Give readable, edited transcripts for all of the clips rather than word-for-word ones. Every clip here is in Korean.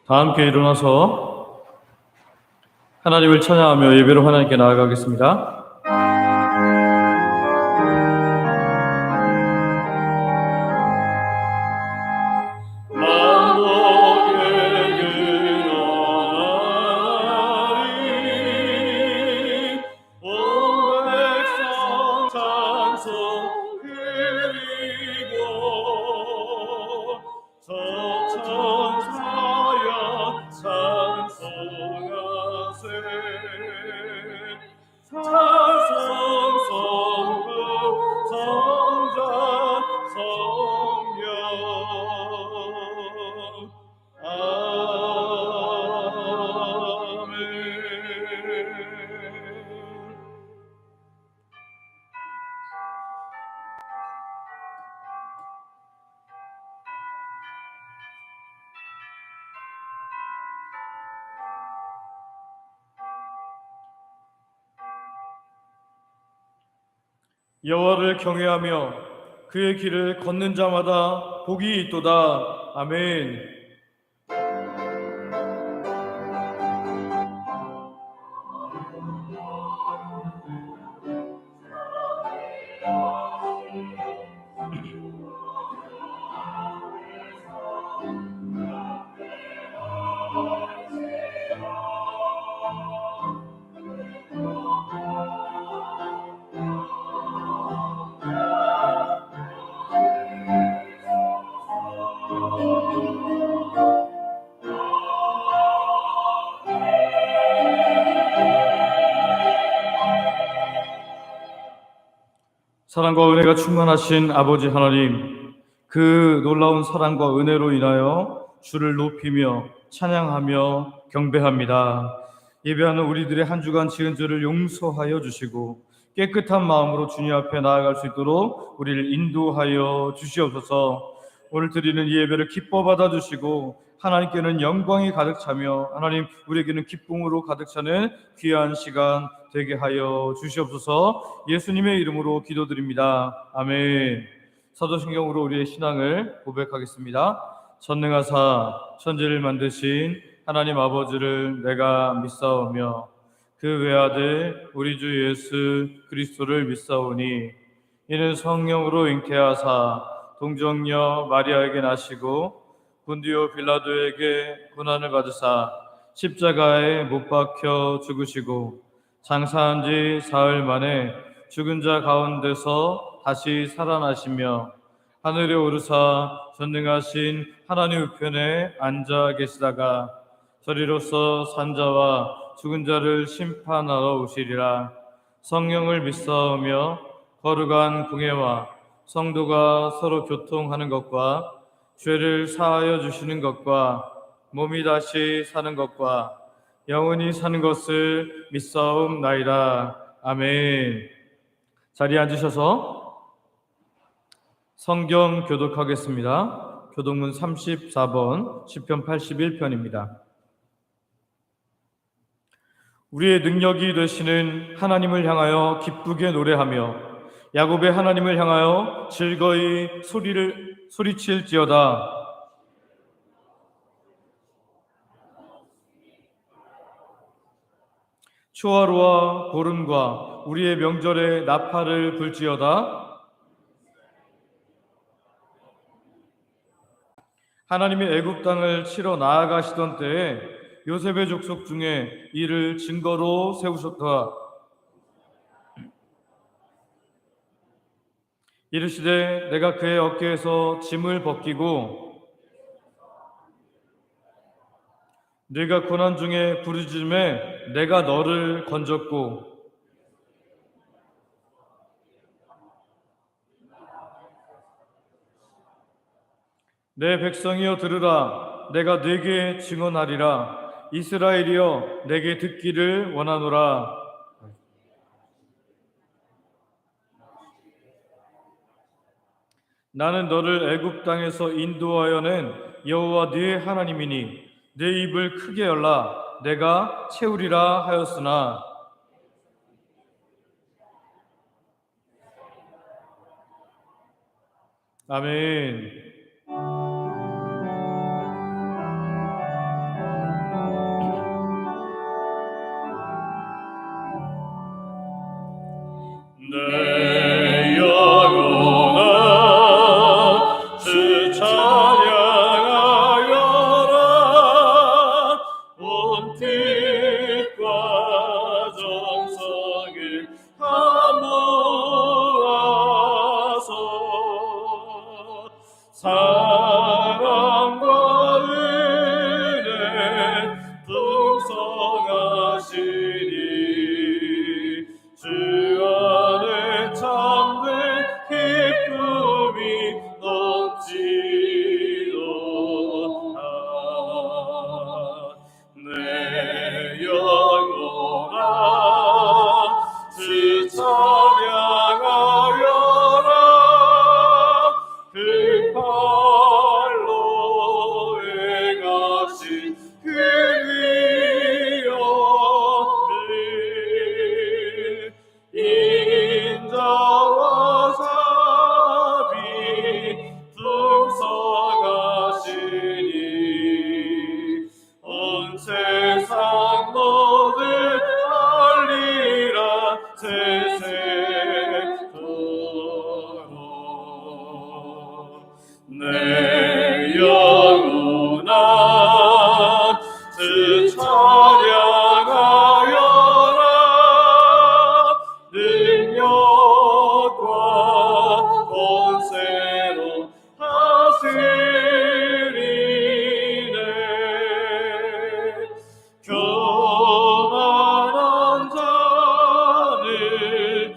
다 함께 일어나서 하나님을 찬양하며 예배로 하나님께 나아가겠습니다. 여호와를 경외하며 그의 길을 걷는 자마다 복이 있도다. 아멘. 사랑과 은혜가 충만하신 아버지 하나님, 그 놀라운 사랑과 은혜로 인하여 주를 높이며 찬양하며 경배합니다. 예배하는 우리들의 한 주간 지은 죄를 용서하여 주시고 깨끗한 마음으로 주님 앞에 나아갈 수 있도록 우리를 인도하여 주시옵소서. 오늘 드리는 이 예배를 기뻐 받아주시고 하나님께는 영광이 가득 차며 하나님 우리에게는 기쁨으로 가득 차는 귀한 시간 되게 하여 주시옵소서. 예수님의 이름으로 기도드립니다. 아멘. 사도신경으로 우리의 신앙을 고백하겠습니다. 전능하사 천지를 만드신 하나님 아버지를 내가 믿사오며 그 외아들 우리 주 예수 그리스도를 믿사오니 이는 성령으로 잉태하사 동정녀 마리아에게 나시고 본디오 빌라도에게 고난을 받으사 십자가에 못 박혀 죽으시고 장사한 지 사흘 만에 죽은 자 가운데서 다시 살아나시며 하늘에 오르사 전능하신 하나님 우편에 앉아 계시다가 저리로서 산자와 죽은 자를 심판하러 오시리라. 성령을 믿사오며 거룩한 공예와 성도가 서로 교통하는 것과 죄를 사하여 주시는 것과 몸이 다시 사는 것과 영원히 사는 것을 믿사옵나이다. 아멘. 자리에 앉으셔서 성경 교독하겠습니다. 교독문 34번 시편 81편입니다. 우리의 능력이 되시는 하나님을 향하여 기쁘게 노래하며 야곱의 하나님을 향하여 즐거이 소리칠지어다. 초하루와 보름과 우리의 명절에 나팔을 불지어다. 하나님이 애굽 땅을 치러 나아가시던 때에 요셉의 족속 중에 이를 증거로 세우셨다. 이르시되 내가 그의 어깨에서 짐을 벗기고 네가 고난 중에 부르짖음에 내가 너를 건졌고 내 백성이여 들으라. 내가 네게 증언하리라. 이스라엘이여 내게 듣기를 원하노라. 나는 너를 애굽 땅에서 인도하여 낸 여호와 네 하나님이니 내 입을 크게 열라. 내가 채우리라 하였으나 아멘. 사랑과 은혜 풍성하시니 주 안에 참된 기쁨이 넘치도다. 내 영혼아 주 찬양하여라. 그 팔로 행하신 그 위엄을 인자와 자비 풍성하시니 온 세상 모두 알리라 세세토록. 내 영혼아 주 찬양하여라. 능력과 권세로 하시리네. 교만한 자를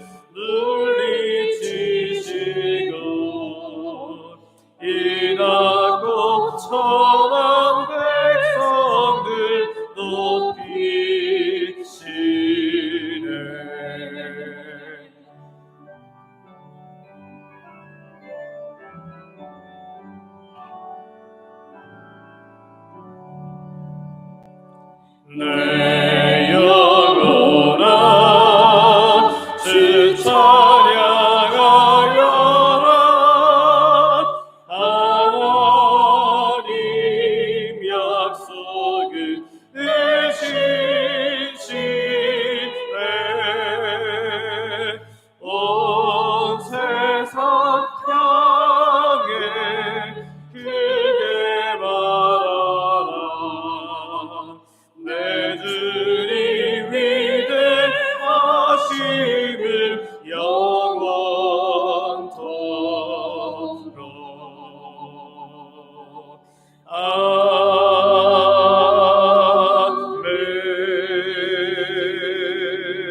물리치시고 이나고 천한 백성들 높이시네. 내 영혼아 주 찬양하여라. 하나님 약속은 신실해. 온 세상 향해 크게 말하라. 내 주님 위대하심을 영원토록.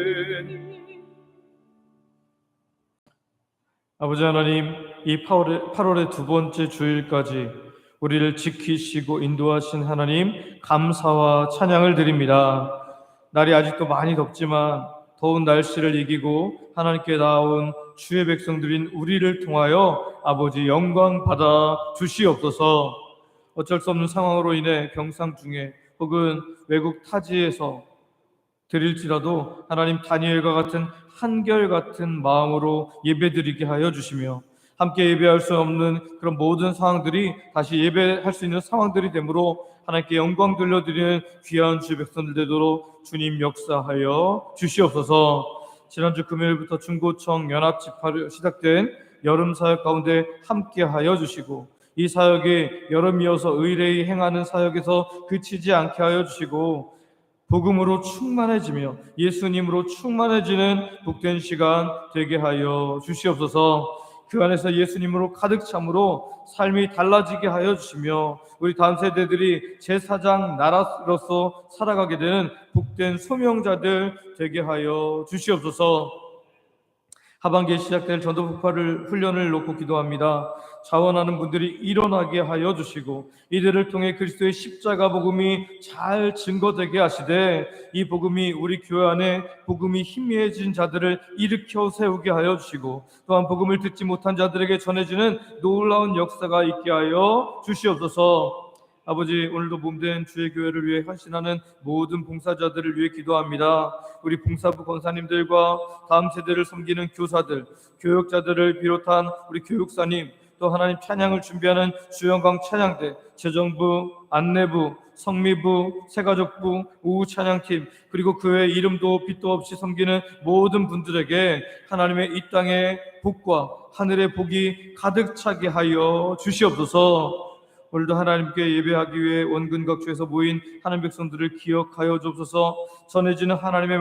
아멘. 아버지 하나님, 이 8월의 두 번째 주일까지 우리를 지키시고 인도하신 하나님 감사와 찬양을 드립니다. 날이 아직도 많이 덥지만 더운 날씨를 이기고 하나님께 나온 주의 백성들인 우리를 통하여 아버지 영광 받아 주시옵소서. 어쩔 수 없는 상황으로 인해 병상 중에 혹은 외국 타지에서 드릴지라도 하나님 다니엘과 같은 한결같은 마음으로 예배드리게 하여 주시며 함께 예배할 수 없는 그런 모든 상황들이 다시 예배할 수 있는 상황들이 되므로 하나님께 영광 돌려드리는 귀한 주의 백성들 되도록 주님 역사하여 주시옵소서. 지난주 금요일부터 중고청 연합집회로 시작된 여름 사역 가운데 함께하여 주시고 이 사역이 여름이어서 의뢰히 행하는 사역에서 그치지 않게 하여 주시고 복음으로 충만해지며 예수님으로 충만해지는 복된 시간 되게 하여 주시옵소서. 그 안에서 예수님으로 가득 참으로 삶이 달라지게 하여 주시며 우리 다음 세대들이 제사장 나라로서 살아가게 되는 복된 소명자들 되게 하여 주시옵소서. 하반기에 시작될 전도 폭발을 훈련을 놓고 기도합니다. 자원하는 분들이 일어나게 하여 주시고 이들을 통해 그리스도의 십자가 복음이 잘 증거되게 하시되 이 복음이 우리 교회 안에 복음이 희미해진 자들을 일으켜 세우게 하여 주시고 또한 복음을 듣지 못한 자들에게 전해지는 놀라운 역사가 있게 하여 주시옵소서. 아버지, 오늘도 몸된 주의 교회를 위해 헌신하는 모든 봉사자들을 위해 기도합니다. 우리 봉사부 권사님들과 다음 세대를 섬기는 교사들, 교육자들을 비롯한 우리 교육사님, 또 하나님 찬양을 준비하는 주영광 찬양대, 재정부, 안내부, 성미부, 새가족부, 오후 찬양팀, 그리고 그 외 이름도 빛도 없이 섬기는 모든 분들에게 하나님의 이 땅의 복과 하늘의 복이 가득 차게 하여 주시옵소서. 오늘도 하나님께 예배하기 위해 원근 각주에서 모인 하나님 백성들을 기억하여 주옵소서. 전해지는 하나님의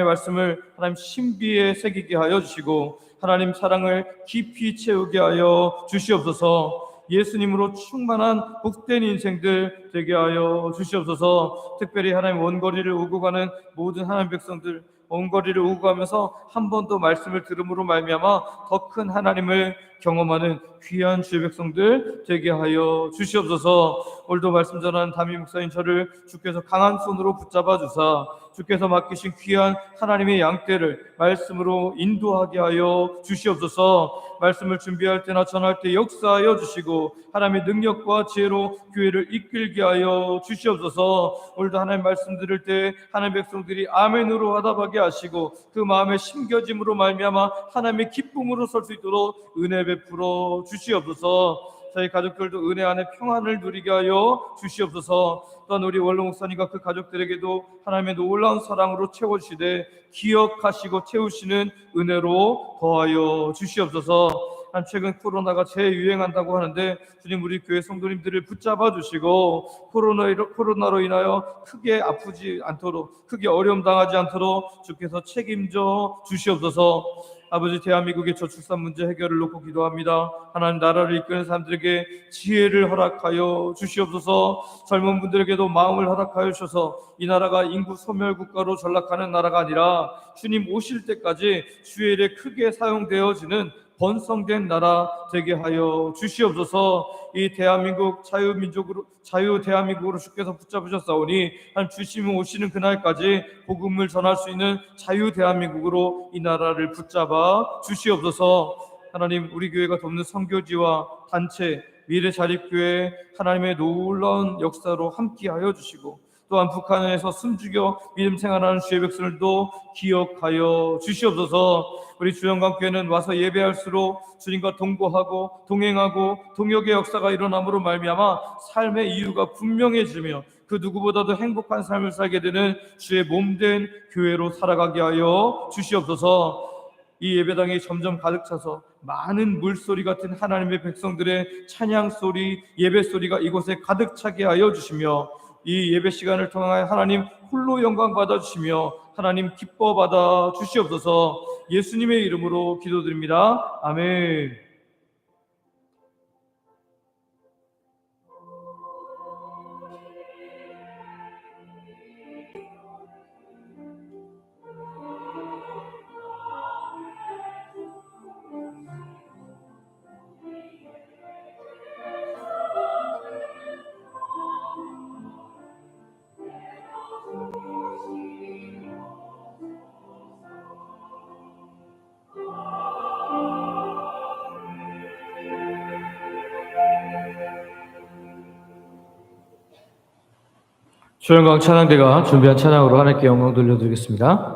말씀을 하나님 신비에 새기게 하여 주시고 하나님 사랑을 깊이 채우게 하여 주시옵소서. 예수님으로 충만한 복된 인생들 되게 하여 주시옵소서. 특별히 하나님 원거리를 오고 가는 모든 하나님 백성들, 원거리를 오고 가면서 한 번 더 말씀을 들음으로 말미암아 더 큰 하나님을 경험하는 귀한 주의 백성들 되게 하여 주시옵소서. 오늘도 말씀 전하는 담임 목사인 저를 주께서 강한 손으로 붙잡아 주사 주께서 맡기신 귀한 하나님의 양떼를 말씀으로 인도하게 하여 주시옵소서. 말씀을 준비할 때나 전할 때 역사하여 주시고 하나님의 능력과 지혜로 교회를 이끌게 하여 주시옵소서. 오늘도 하나님 말씀 들을 때 하나님 백성들이 아멘으로 화답하게 하시고 그 마음의 심겨짐으로 말미암아 하나님의 기쁨으로 설 수 있도록 은혜 베풀어 주시옵소서. 저희 가족들도 은혜 안에 평안을 누리게 하여 주시옵소서. 또한 우리 원로 목사님과 그 가족들에게도 하나님의 놀라운 사랑으로 채워주시되 기억하시고 채우시는 은혜로 더하여 주시옵소서. 최근 코로나가 재유행한다고 하는데 주님 우리 교회 성도님들을 붙잡아 주시고 코로나로 인하여 크게 아프지 않도록 크게 어려움 당하지 않도록 주께서 책임져 주시옵소서. 아버지 대한민국의 저출산 문제 해결을 놓고 기도합니다. 하나님 나라를 이끄는 사람들에게 지혜를 허락하여 주시옵소서. 젊은 분들에게도 마음을 허락하여 주셔서 이 나라가 인구 소멸 국가로 전락하는 나라가 아니라 주님 오실 때까지 주의 일에 크게 사용되어지는 번성된 나라 되게 하여 주시옵소서. 이 대한민국 자유 대한민국으로 주께서 붙잡으셨사오니 하나님 주시면 오시는 그날까지 복음을 전할 수 있는 자유 대한민국으로 이 나라를 붙잡아 주시옵소서. 하나님 우리 교회가 돕는 선교지와 단체 미래 자립교회 하나님의 놀라운 역사로 함께하여 주시고 또한 북한에서 숨죽여 믿음 생활하는 주의 백성들도 기억하여 주시옵소서. 우리 주영광교회는 와서 예배할수록 주님과 동거하고 동행하고 동역의 역사가 일어남으로 말미암아 삶의 이유가 분명해지며 그 누구보다도 행복한 삶을 살게 되는 주의 몸된 교회로 살아가게 하여 주시옵소서. 이 예배당이 점점 가득 차서 많은 물소리 같은 하나님의 백성들의 찬양 소리, 예배 소리가 이곳에 가득 차게 하여 주시며 이 예배 시간을 통하여 하나님 홀로 영광 받아 주시며 하나님 기뻐 받아 주시옵소서. 예수님의 이름으로 기도드립니다. 아멘. 주영광 찬양대가 준비한 찬양으로 하나님께 영광 돌려드리겠습니다.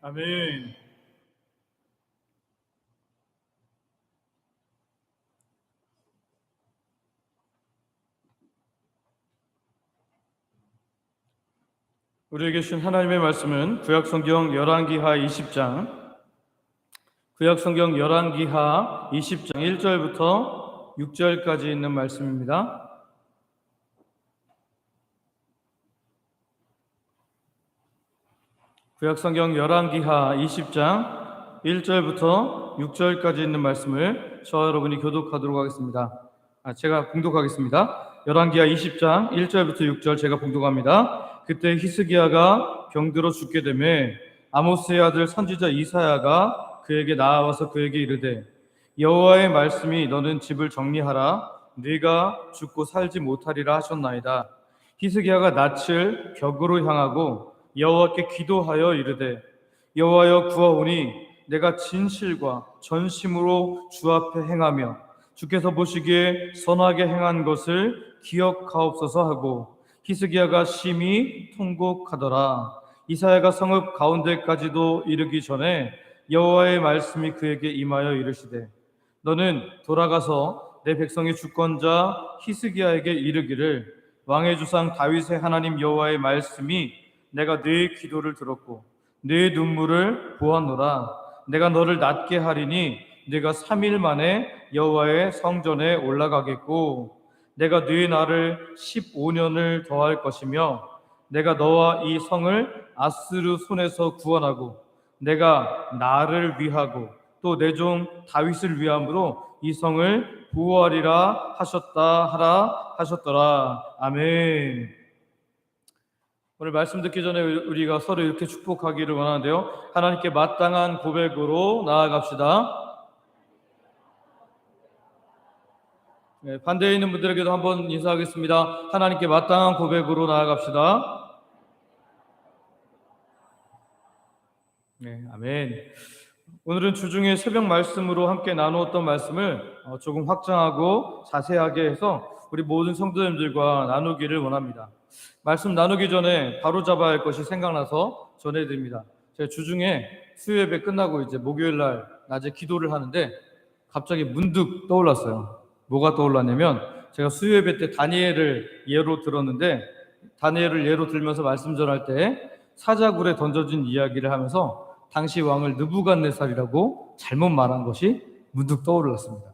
아멘. 우리에게 주신 하나님의 말씀은 구약성경 열왕기하 20장, 구약성경 열왕기하 20장 1절부터 6절까지 있는 말씀입니다. 구약성경 열왕기하 20장 1절부터 6절까지 있는 말씀을 저와 여러분이 교독하도록 하겠습니다. 제가 봉독하겠습니다. 열왕기하 20장 1절부터 6절 제가 봉독합니다. 그때 히스기야가 병들어 죽게 되매 아모스의 아들 선지자 이사야가 그에게 나아와서 그에게 이르되 여호와의 말씀이 너는 집을 정리하라 네가 죽고 살지 못하리라 하셨나이다. 히스기야가 낯을 벽으로 향하고 여호와께 기도하여 이르되 여호와여 구하오니 내가 진실과 전심으로 주 앞에 행하며 주께서 보시기에 선하게 행한 것을 기억하옵소서 하고 히스기야가 심히 통곡하더라. 이사야가 성읍 가운데까지도 이르기 전에 여호와의 말씀이 그에게 임하여 이르시되 너는 돌아가서 내 백성의 주권자 히스기야에게 이르기를 왕의 주상 다윗의 하나님 여호와의 말씀이 내가 네 기도를 들었고 네 눈물을 보았노라. 내가 너를 낫게 하리니 네가 3일 만에 여호와의 성전에 올라가겠고 내가 네 날을 15년을 더할 것이며 내가 너와 이 성을 아스르 손에서 구원하고 내가 나를 위하고 또 내 종 다윗을 위함으로 이 성을 보호하리라 하셨다 하셨더라. 아멘. 오늘 말씀 듣기 전에 우리가 서로 이렇게 축복하기를 원하는데요. 하나님께 마땅한 고백으로 나아갑시다. 네, 반대에 있는 분들에게도 한번 인사하겠습니다. 하나님께 마땅한 고백으로 나아갑시다. 네, 아멘. 오늘은 주중에 새벽 말씀으로 함께 나누었던 말씀을 조금 확장하고 자세하게 해서 우리 모든 성도님들과 나누기를 원합니다. 말씀 나누기 전에 바로 잡아야 할 것이 생각나서 전해드립니다. 제가 주중에 수요예배 끝나고 이제 목요일 날 낮에 기도를 하는데 갑자기 문득 떠올랐어요. 뭐가 떠올랐냐면 제가 수요예배 때 다니엘을 예로 들었는데 다니엘을 예로 들면서 말씀 전할 때 사자굴에 던져진 이야기를 하면서 당시 왕을 느부갓네살이라고 잘못 말한 것이 문득 떠올랐습니다.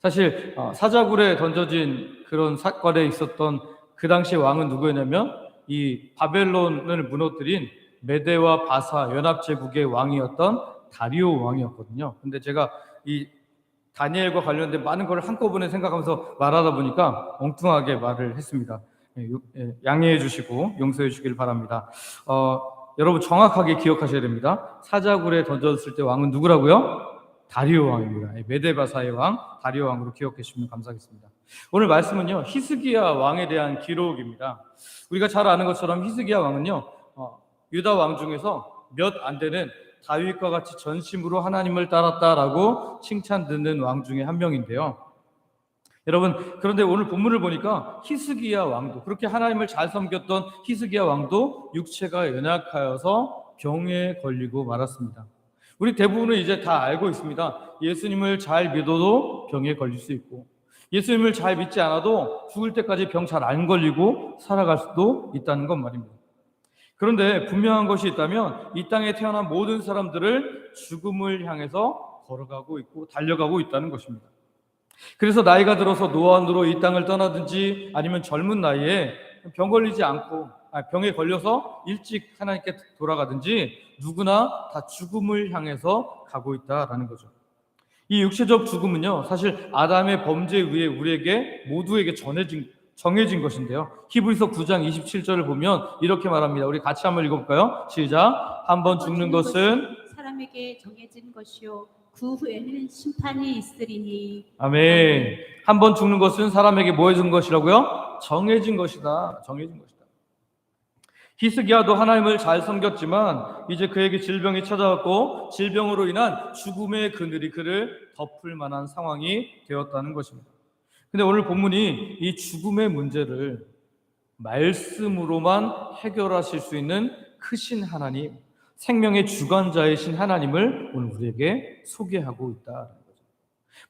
사실 사자굴에 던져진 그런 사건에 있었던 그 당시 왕은 누구였냐면 이 바벨론을 무너뜨린 메데와 바사 연합제국의 왕이었던 다리오 왕이었거든요. 근데 제가 이 다니엘과 관련된 많은 걸 한꺼번에 생각하면서 말하다 보니까 엉뚱하게 말을 했습니다. 양해해 주시고 용서해 주시길 바랍니다. 여러분 정확하게 기억하셔야 됩니다. 사자굴에 던졌을 때 왕은 누구라고요? 다리오 왕입니다. 메데바사의 왕 다리오 왕으로 기억해 주시면 감사하겠습니다. 오늘 말씀은요 히스기야 왕에 대한 기록입니다. 우리가 잘 아는 것처럼 히스기야 왕은요 유다 왕 중에서 몇 안 되는 다윗과 같이 전심으로 하나님을 따랐다라고 칭찬 듣는 왕 중에 한 명인데요. 여러분, 그런데 오늘 본문을 보니까 히스기야 왕도, 그렇게 하나님을 잘 섬겼던 히스기야 왕도 육체가 연약하여서 병에 걸리고 말았습니다. 우리 대부분은 이제 다 알고 있습니다. 예수님을 잘 믿어도 병에 걸릴 수 있고, 예수님을 잘 믿지 않아도 죽을 때까지 병 잘 안 걸리고 살아갈 수도 있다는 건 말입니다. 그런데 분명한 것이 있다면 이 땅에 태어난 모든 사람들을 죽음을 향해서 걸어가고 있고 달려가고 있다는 것입니다. 그래서 나이가 들어서 노안으로 이 땅을 떠나든지 아니면 젊은 나이에 병 걸리지 않고 병에 걸려서 일찍 하나님께 돌아가든지 누구나 다 죽음을 향해서 가고 있다라는 거죠. 이 육체적 죽음은요, 사실 아담의 범죄에 의해 우리에게 모두에게 정해진 것인데요. 히브리서 9장 27절을 보면 이렇게 말합니다. 우리 같이 한번 읽어볼까요? 시작. 한번 죽는 것은 사람에게 정해진 것이요 그 후에는 심판이 있으리니. 아멘. 한번 죽는 것은 사람에게 뭐 해준 것이라고요? 정해진 것이다. 정해진 것이다. 히스기야도 하나님을 잘 섬겼지만 이제 그에게 질병이 찾아왔고 질병으로 인한 죽음의 그늘이 그를 덮을 만한 상황이 되었다는 것입니다. 근데 오늘 본문이 이 죽음의 문제를 말씀으로만 해결하실 수 있는 크신 하나님, 생명의 주관자이신 하나님을 오늘 우리에게 소개하고 있다는 거죠.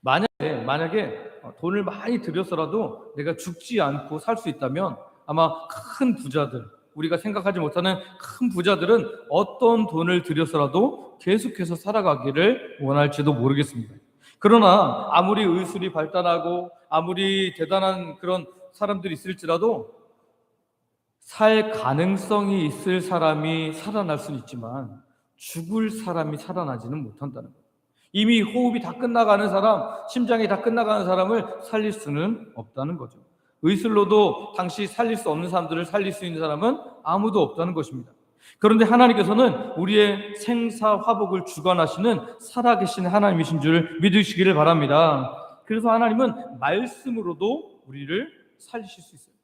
만약에 돈을 많이 들여서라도 내가 죽지 않고 살 수 있다면 아마 큰 부자들, 우리가 생각하지 못하는 큰 부자들은 어떤 돈을 들여서라도 계속해서 살아가기를 원할지도 모르겠습니다. 그러나 아무리 의술이 발달하고 아무리 대단한 그런 사람들이 있을지라도 살 가능성이 있을 사람이 살아날 수는 있지만 죽을 사람이 살아나지는 못한다는 거예요. 이미 호흡이 다 끝나가는 사람, 심장이 다 끝나가는 사람을 살릴 수는 없다는 거죠. 의술로도 당시 살릴 수 없는 사람들을 살릴 수 있는 사람은 아무도 없다는 것입니다. 그런데 하나님께서는 우리의 생사화복을 주관하시는 살아계신 하나님이신 줄 믿으시기를 바랍니다. 그래서 하나님은 말씀으로도 우리를 살리실 수 있어요.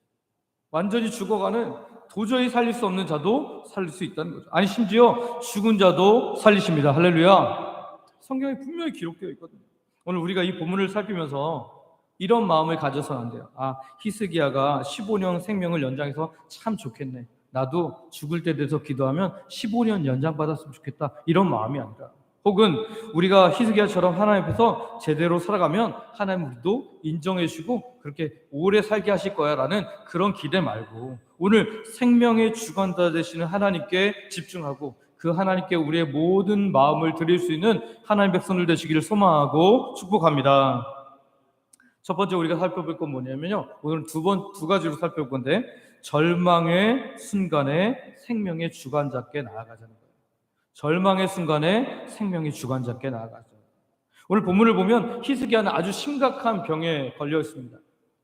완전히 죽어가는 도저히 살릴 수 없는 자도 살릴 수 있다는 거죠. 아니 심지어 죽은 자도 살리십니다. 할렐루야. 성경에 분명히 기록되어 있거든요. 오늘 우리가 이 본문을 살피면서 이런 마음을 가져서는 안 돼요. 히스기야가 15년 생명을 연장해서 참 좋겠네. 나도 죽을 때 돼서 기도하면 15년 연장받았으면 좋겠다. 이런 마음이 아니라, 혹은 우리가 히스기야처럼 하나님 앞에서 제대로 살아가면 하나님 우리도 인정해 주시고 그렇게 오래 살게 하실 거야 라는 그런 기대 말고, 오늘 생명의 주관자 되시는 하나님께 집중하고 그 하나님께 우리의 모든 마음을 드릴 수 있는 하나님 백성들 되시기를 소망하고 축복합니다. 첫 번째 우리가 살펴볼 건 뭐냐면요, 오늘 두 가지로 살펴볼 건데, 절망의 순간에 생명의 주관자께 나아가자는 거예요. 절망의 순간에 생명의 주관자께 나아가자. 오늘 본문을 보면 히스기야는 아주 심각한 병에 걸려 있습니다.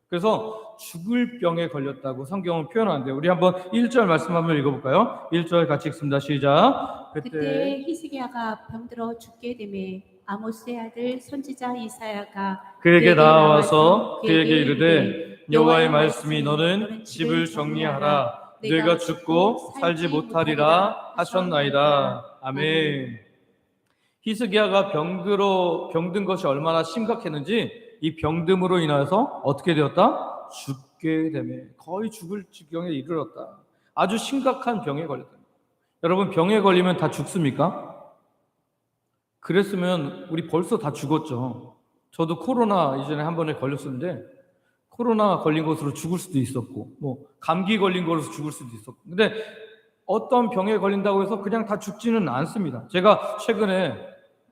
그래서 죽을 병에 걸렸다고 성경은 표현하는데, 우리 한번 1절 말씀 한번 읽어볼까요? 1절 같이 읽습니다. 시작. 그때 히스기야가 병들어 죽게 되매 아모스의 아들 선지자 이사야가 그에게 나와서 그에게 이르되 여호와의 말씀이 너는 집을 정리하라. 내가 죽고 살지 못하리라 하셨나이다. 아멘. 히스기야가 병든 것이 얼마나 심각했는지 이 병듦으로 인하여서 어떻게 되었다? 죽게 되매 거의 죽을 지경에 이르렀다. 아주 심각한 병에 걸렸다. 여러분, 병에 걸리면 다 죽습니까? 그랬으면 우리 벌써 다 죽었죠. 저도 코로나 이전에 한 번에 걸렸었는데 코로나 걸린 것으로 죽을 수도 있었고 감기 걸린 것으로 죽을 수도 있었고, 근데 어떤 병에 걸린다고 해서 그냥 다 죽지는 않습니다. 제가 최근에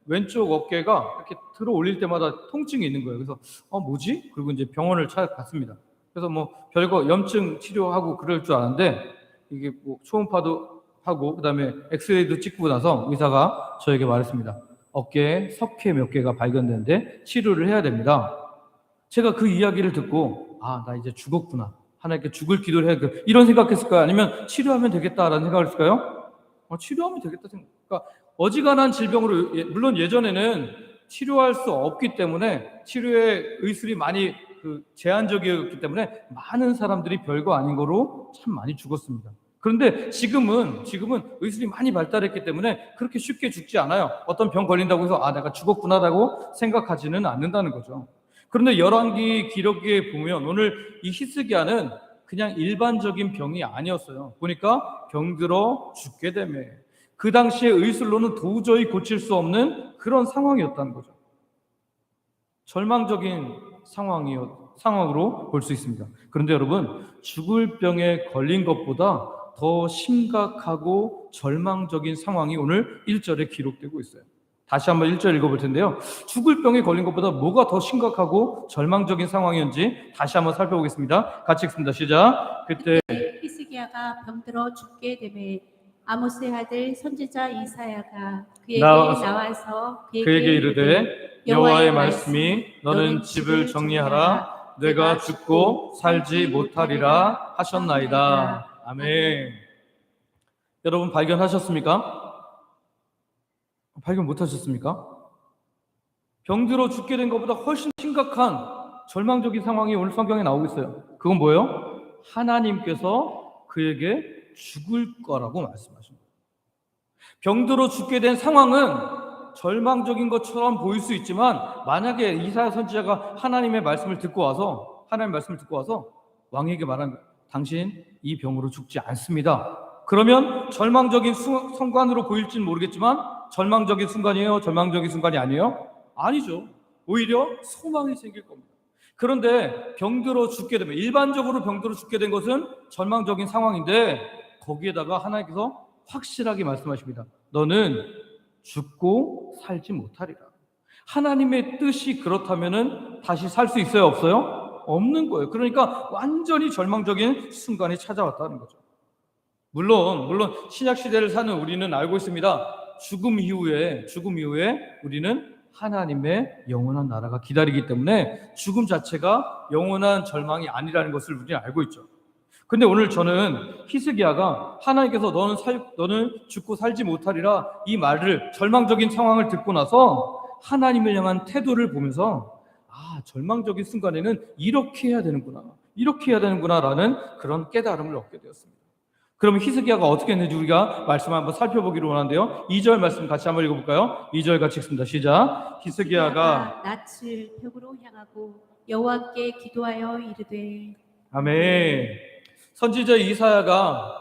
왼쪽 어깨가 이렇게 들어 올릴 때마다 통증이 있는 거예요. 그래서 뭐지? 그리고 이제 병원을 찾아갔습니다. 그래서 별거 염증 치료하고 그럴 줄 알았는데 이게 초음파도 하고 그다음에 엑스레이도 찍고 나서 의사가 저에게 말했습니다. 어깨에 석회 몇 개가 발견되는데 치료를 해야 됩니다. 제가 그 이야기를 듣고 나 이제 죽었구나. 하나님께 죽을 기도를 해야 돼. 이런 생각했을까요? 아니면 치료하면 되겠다라는 생각을 했을까요? 치료하면 되겠다 생각. 그러니까 어지간한 질병으로, 물론 예전에는 치료할 수 없기 때문에 치료의 의술이 많이 제한적이었기 때문에 많은 사람들이 별거 아닌 거로 참 많이 죽었습니다. 그런데 지금은 의술이 많이 발달했기 때문에 그렇게 쉽게 죽지 않아요. 어떤 병 걸린다고 해서 내가 죽었구나라고 생각하지는 않는다는 거죠. 그런데 열왕기 기록에 보면 오늘 이 히스기야는 그냥 일반적인 병이 아니었어요. 보니까 병들어 죽게 되매 그 당시에 의술로는 도저히 고칠 수 없는 그런 상황이었다는 거죠. 절망적인 상황으로 볼 수 있습니다. 그런데 여러분, 죽을 병에 걸린 것보다 더 심각하고 절망적인 상황이 오늘 1절에 기록되고 있어요. 다시 한번 1절 읽어볼 텐데요. 죽을 병에 걸린 것보다 뭐가 더 심각하고 절망적인 상황이었는지 다시 한번 살펴보겠습니다. 같이 읽습니다. 시작. 그때 히스기야가 병들어 죽게 되매 아모스의 아들 선지자 이사야가 그에게 나와서 나와서 그에게 이르되 여호와의 말씀이 너는 집을 정리하라 내가 죽고 살지 못하리라 하셨나이다. 아멘. 여러분 발견하셨습니까? 발견 못하셨습니까? 병들어 죽게 된 것보다 훨씬 심각한 절망적인 상황이 오늘 성경에 나오고 있어요. 그건 뭐예요? 하나님께서 그에게 죽을 거라고 말씀하신 거예요. 병들어 죽게 된 상황은 절망적인 것처럼 보일 수 있지만 만약에 이사야 선지자가 하나님의 말씀을 듣고 와서 왕에게 말한 거예요. 당신 이 병으로 죽지 않습니다. 그러면 절망적인 순간으로 보일지는 모르겠지만 절망적인 순간이에요? 절망적인 순간이 아니에요? 아니죠. 오히려 소망이 생길 겁니다. 그런데 병들어 죽게 되면 일반적으로 병들어 죽게 된 것은 절망적인 상황인데 거기에다가 하나님께서 확실하게 말씀하십니다. 너는 죽고 살지 못하리라. 하나님의 뜻이 그렇다면은 다시 살 수 있어요? 없어요? 없는 거예요. 그러니까 완전히 절망적인 순간이 찾아왔다는 거죠. 물론 신약 시대를 사는 우리는 알고 있습니다. 죽음 이후에 우리는 하나님의 영원한 나라가 기다리기 때문에 죽음 자체가 영원한 절망이 아니라는 것을 우리는 알고 있죠. 근데 오늘 저는 히스기야가 하나님께서 너는 죽고 살지 못하리라 이 말을 절망적인 상황을 듣고 나서 하나님을 향한 태도를 보면서 절망적인 순간에는 이렇게 해야 되는구나라는 그런 깨달음을 얻게 되었습니다. 그러면 히스기야가 어떻게 했는지 우리가 말씀을 한번 살펴보기로 원하는데요. 2절 말씀 같이 한번 읽어볼까요? 2절 같이 읽습니다. 시작. 히스기야가 낯을 벽으로 향하고 여호와께 기도하여 이르되 아멘. 선지자 이사야가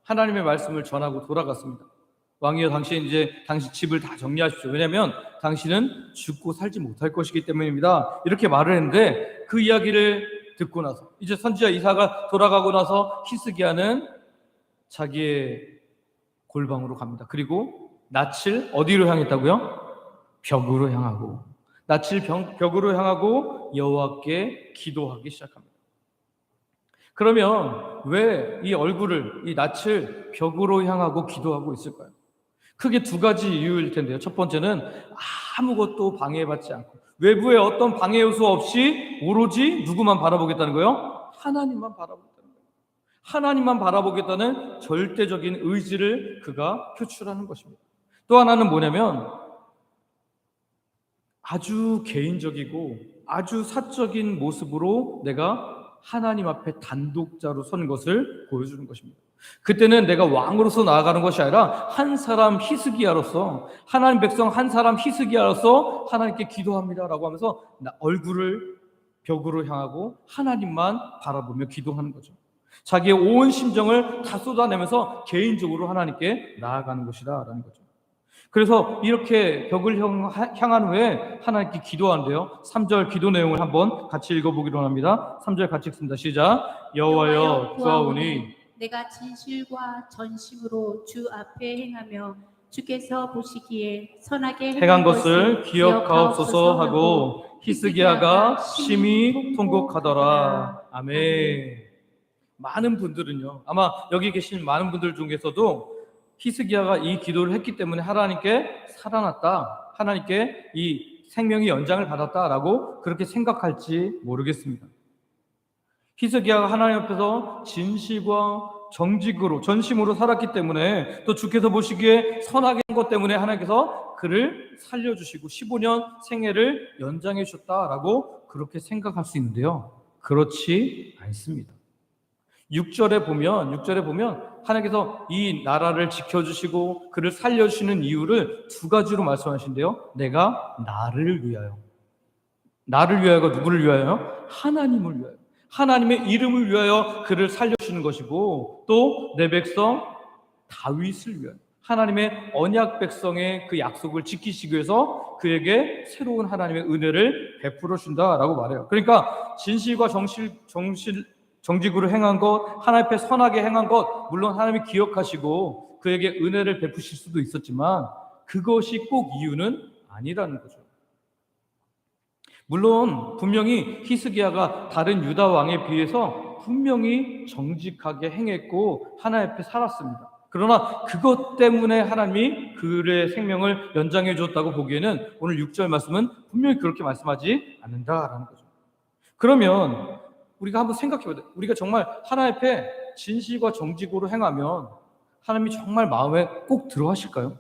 하나님의 말씀을 전하고 돌아갔습니다. 왕이여 당신 집을 다 정리하십시오. 왜냐하면 당신은 죽고 살지 못할 것이기 때문입니다. 이렇게 말을 했는데 그 이야기를 듣고 나서 이제 선지자 이사야가 돌아가고 나서 히스기야는 자기의 골방으로 갑니다. 그리고 낯을 어디로 향했다고요? 벽으로 향하고 낯을 벽으로 향하고 여호와께 기도하기 시작합니다. 그러면 왜 이 낯을 벽으로 향하고 기도하고 있을까요? 크게 두 가지 이유일 텐데요. 첫 번째는 아무것도 방해받지 않고 외부의 어떤 방해 요소 없이 오로지 누구만 바라보겠다는 거예요? 하나님만 바라보겠다는 거예요. 하나님만 바라보겠다는 절대적인 의지를 그가 표출하는 것입니다. 또 하나는 뭐냐면 아주 개인적이고 아주 사적인 모습으로 내가 하나님 앞에 단독자로 서는 것을 보여주는 것입니다. 그때는 내가 왕으로서 나아가는 것이 아니라 한 사람 히스기야로서 하나님 백성 한 사람 히스기야로서 하나님께 기도합니다라고 하면서 얼굴을 벽으로 향하고 하나님만 바라보며 기도하는 거죠. 자기의 온 심정을 다 쏟아내면서 개인적으로 하나님께 나아가는 것이다라는 거죠. 그래서 이렇게 벽을 향한 후에 하나님께 기도하는데요. 3절 기도 내용을 한번 같이 읽어보기로 합니다. 3절 같이 읽습니다. 시작. 여호와여 구하오니 내가 진실과 전심으로 주 앞에 행하며 주께서 보시기에 선하게 행한 것을 기억하옵소서 하고 히스기야가 심히 통곡하더라. 아멘. 많은 분들은요, 아마 여기 계신 많은 분들 중에서도 히스기야가 이 기도를 했기 때문에 하나님께 살아났다, 하나님께 이 생명의 연장을 받았다라고 그렇게 생각할지 모르겠습니다. 히스기야가 하나님 앞에서 진실과 정직으로 전심으로 살았기 때문에 또 주께서 보시기에 선하게 한 것 때문에 하나님께서 그를 살려주시고 15년 생애를 연장해 주셨다라고 그렇게 생각할 수 있는데요, 그렇지 않습니다. 6절에 보면 하나님께서 이 나라를 지켜주시고 그를 살려주시는 이유를 두 가지로 말씀하신대요. 내가 나를 위하여. 나를 위하여가 누구를 위하여? 하나님을 위하여. 하나님의 이름을 위하여 그를 살려주시는 것이고, 또 내 백성 다윗을 위하여. 하나님의 언약 백성의 그 약속을 지키시기 위해서 그에게 새로운 하나님의 은혜를 베풀어 준다라고 말해요. 그러니까 진실과 정직으로 행한 것, 하나님 앞에 선하게 행한 것, 물론 하나님이 기억하시고 그에게 은혜를 베푸실 수도 있었지만 그것이 꼭 이유는 아니라는 거죠. 물론 분명히 히스기야가 다른 유다 왕에 비해서 분명히 정직하게 행했고 하나님 앞에 살았습니다. 그러나 그것 때문에 하나님이 그의 생명을 연장해 줬다고 보기에는 오늘 6절 말씀은 분명히 그렇게 말씀하지 않는다라는 거죠. 그러면 우리가 한번 생각해 봐야 돼요. 우리가 정말 하나님 앞에 진실과 정직으로 행하면 하나님이 정말 마음에 꼭 들어하실까요?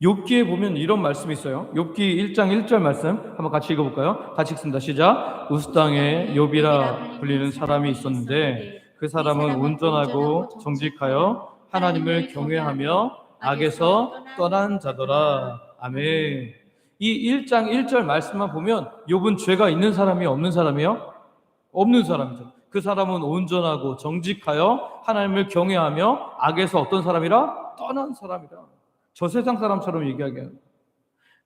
욥기에 보면 이런 말씀이 있어요. 욥기 1장 1절 말씀 한번 같이 읽어볼까요? 같이 읽습니다. 시작. 우스 땅에 욥이라 불리는 사람이 있었는데 그 사람은 온전하고 정직하여 하나님을 경외하며 악에서 떠난 자더라. 아멘. 이 1장 1절 말씀만 보면 욥은 죄가 있는 사람이 없는 사람이요? 없는 사람이죠. 그 사람은 온전하고 정직하여 하나님을 경외하며 악에서 어떤 사람이라? 떠난 사람이다. 저 세상 사람처럼 얘기하게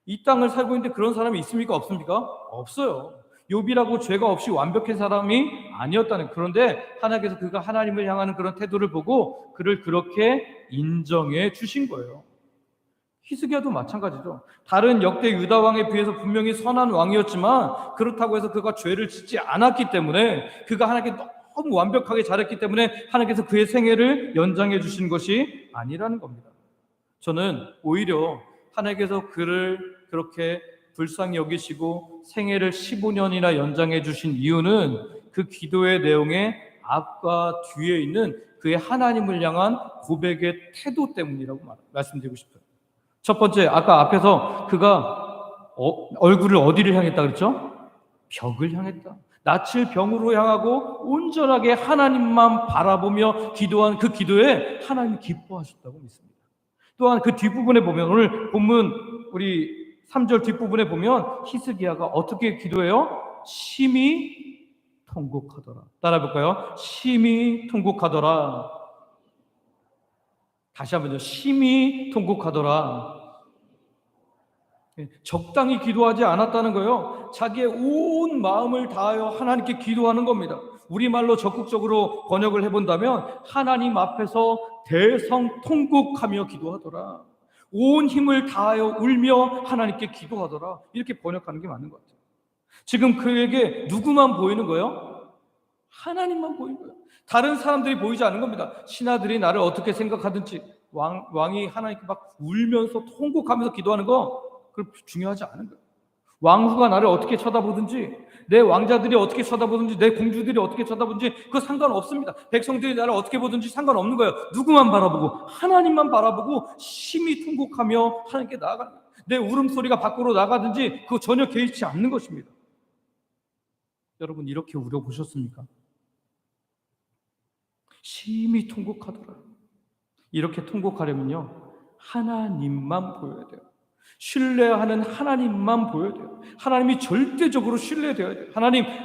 이 땅을 살고 있는데 그런 사람이 있습니까? 없습니까? 없어요. 욥이라고 죄가 없이 완벽한 사람이 아니었다는. 그런데 하나님께서 그가 하나님을 향하는 그런 태도를 보고 그를 그렇게 인정해 주신 거예요. 히스기야도 마찬가지죠. 다른 역대 유다 왕에 비해서 분명히 선한 왕이었지만 그렇다고 해서 그가 죄를 짓지 않았기 때문에, 그가 하나님께 너무 완벽하게 잘했기 때문에 하나님께서 그의 생애를 연장해 주신 것이 아니라는 겁니다. 저는 오히려 하나님께서 그를 그렇게 불쌍히 여기시고 생애를 15년이나 연장해 주신 이유는 그 기도의 내용의 앞과 뒤에 있는 그의 하나님을 향한 고백의 태도 때문이라고 말씀드리고 싶어요. 첫 번째, 아까 앞에서 그가 얼굴을 어디를 향했다 그랬죠? 벽을 향했다. 낯을 병으로 향하고 온전하게 하나님만 바라보며 기도한 그 기도에 하나님이 기뻐하셨다고 믿습니다. 또한 그 뒷부분에 보면, 오늘 본문 우리 3절 뒷부분에 보면 히스기야가 어떻게 기도해요? 심히 통곡하더라. 따라 볼까요? 심히 통곡하더라. 다시 한번요. 심히 통곡하더라. 적당히 기도하지 않았다는 거예요. 자기의 온 마음을 다하여 하나님께 기도하는 겁니다. 우리말로 적극적으로 번역을 해본다면 하나님 앞에서 대성통곡하며 기도하더라. 온 힘을 다하여 울며 하나님께 기도하더라. 이렇게 번역하는 게 맞는 것 같아요. 지금 그에게 누구만 보이는 거예요? 하나님만 보이는 거예요. 다른 사람들이 보이지 않는 겁니다. 신하들이 나를 어떻게 생각하든지, 왕이 하나님께 막 울면서 통곡하면서 기도하는 거 그건 중요하지 않은 거예요. 왕후가 나를 어떻게 쳐다보든지, 내 왕자들이 어떻게 쳐다보든지, 내 공주들이 어떻게 쳐다보든지 그거 상관없습니다. 백성들이 나를 어떻게 보든지 상관없는 거예요. 누구만 바라보고? 하나님만 바라보고 심히 통곡하며 하나님께 나아가는 거예요. 내 울음소리가 밖으로 나가든지 그거 전혀 개의치 않는 것입니다. 여러분, 이렇게 울어보셨습니까? 심히 통곡하더라. 이렇게 통곡하려면요, 하나님만 보여야 돼요. 신뢰하는 하나님만 보여야 돼요. 하나님이 절대적으로 신뢰되어야 돼요.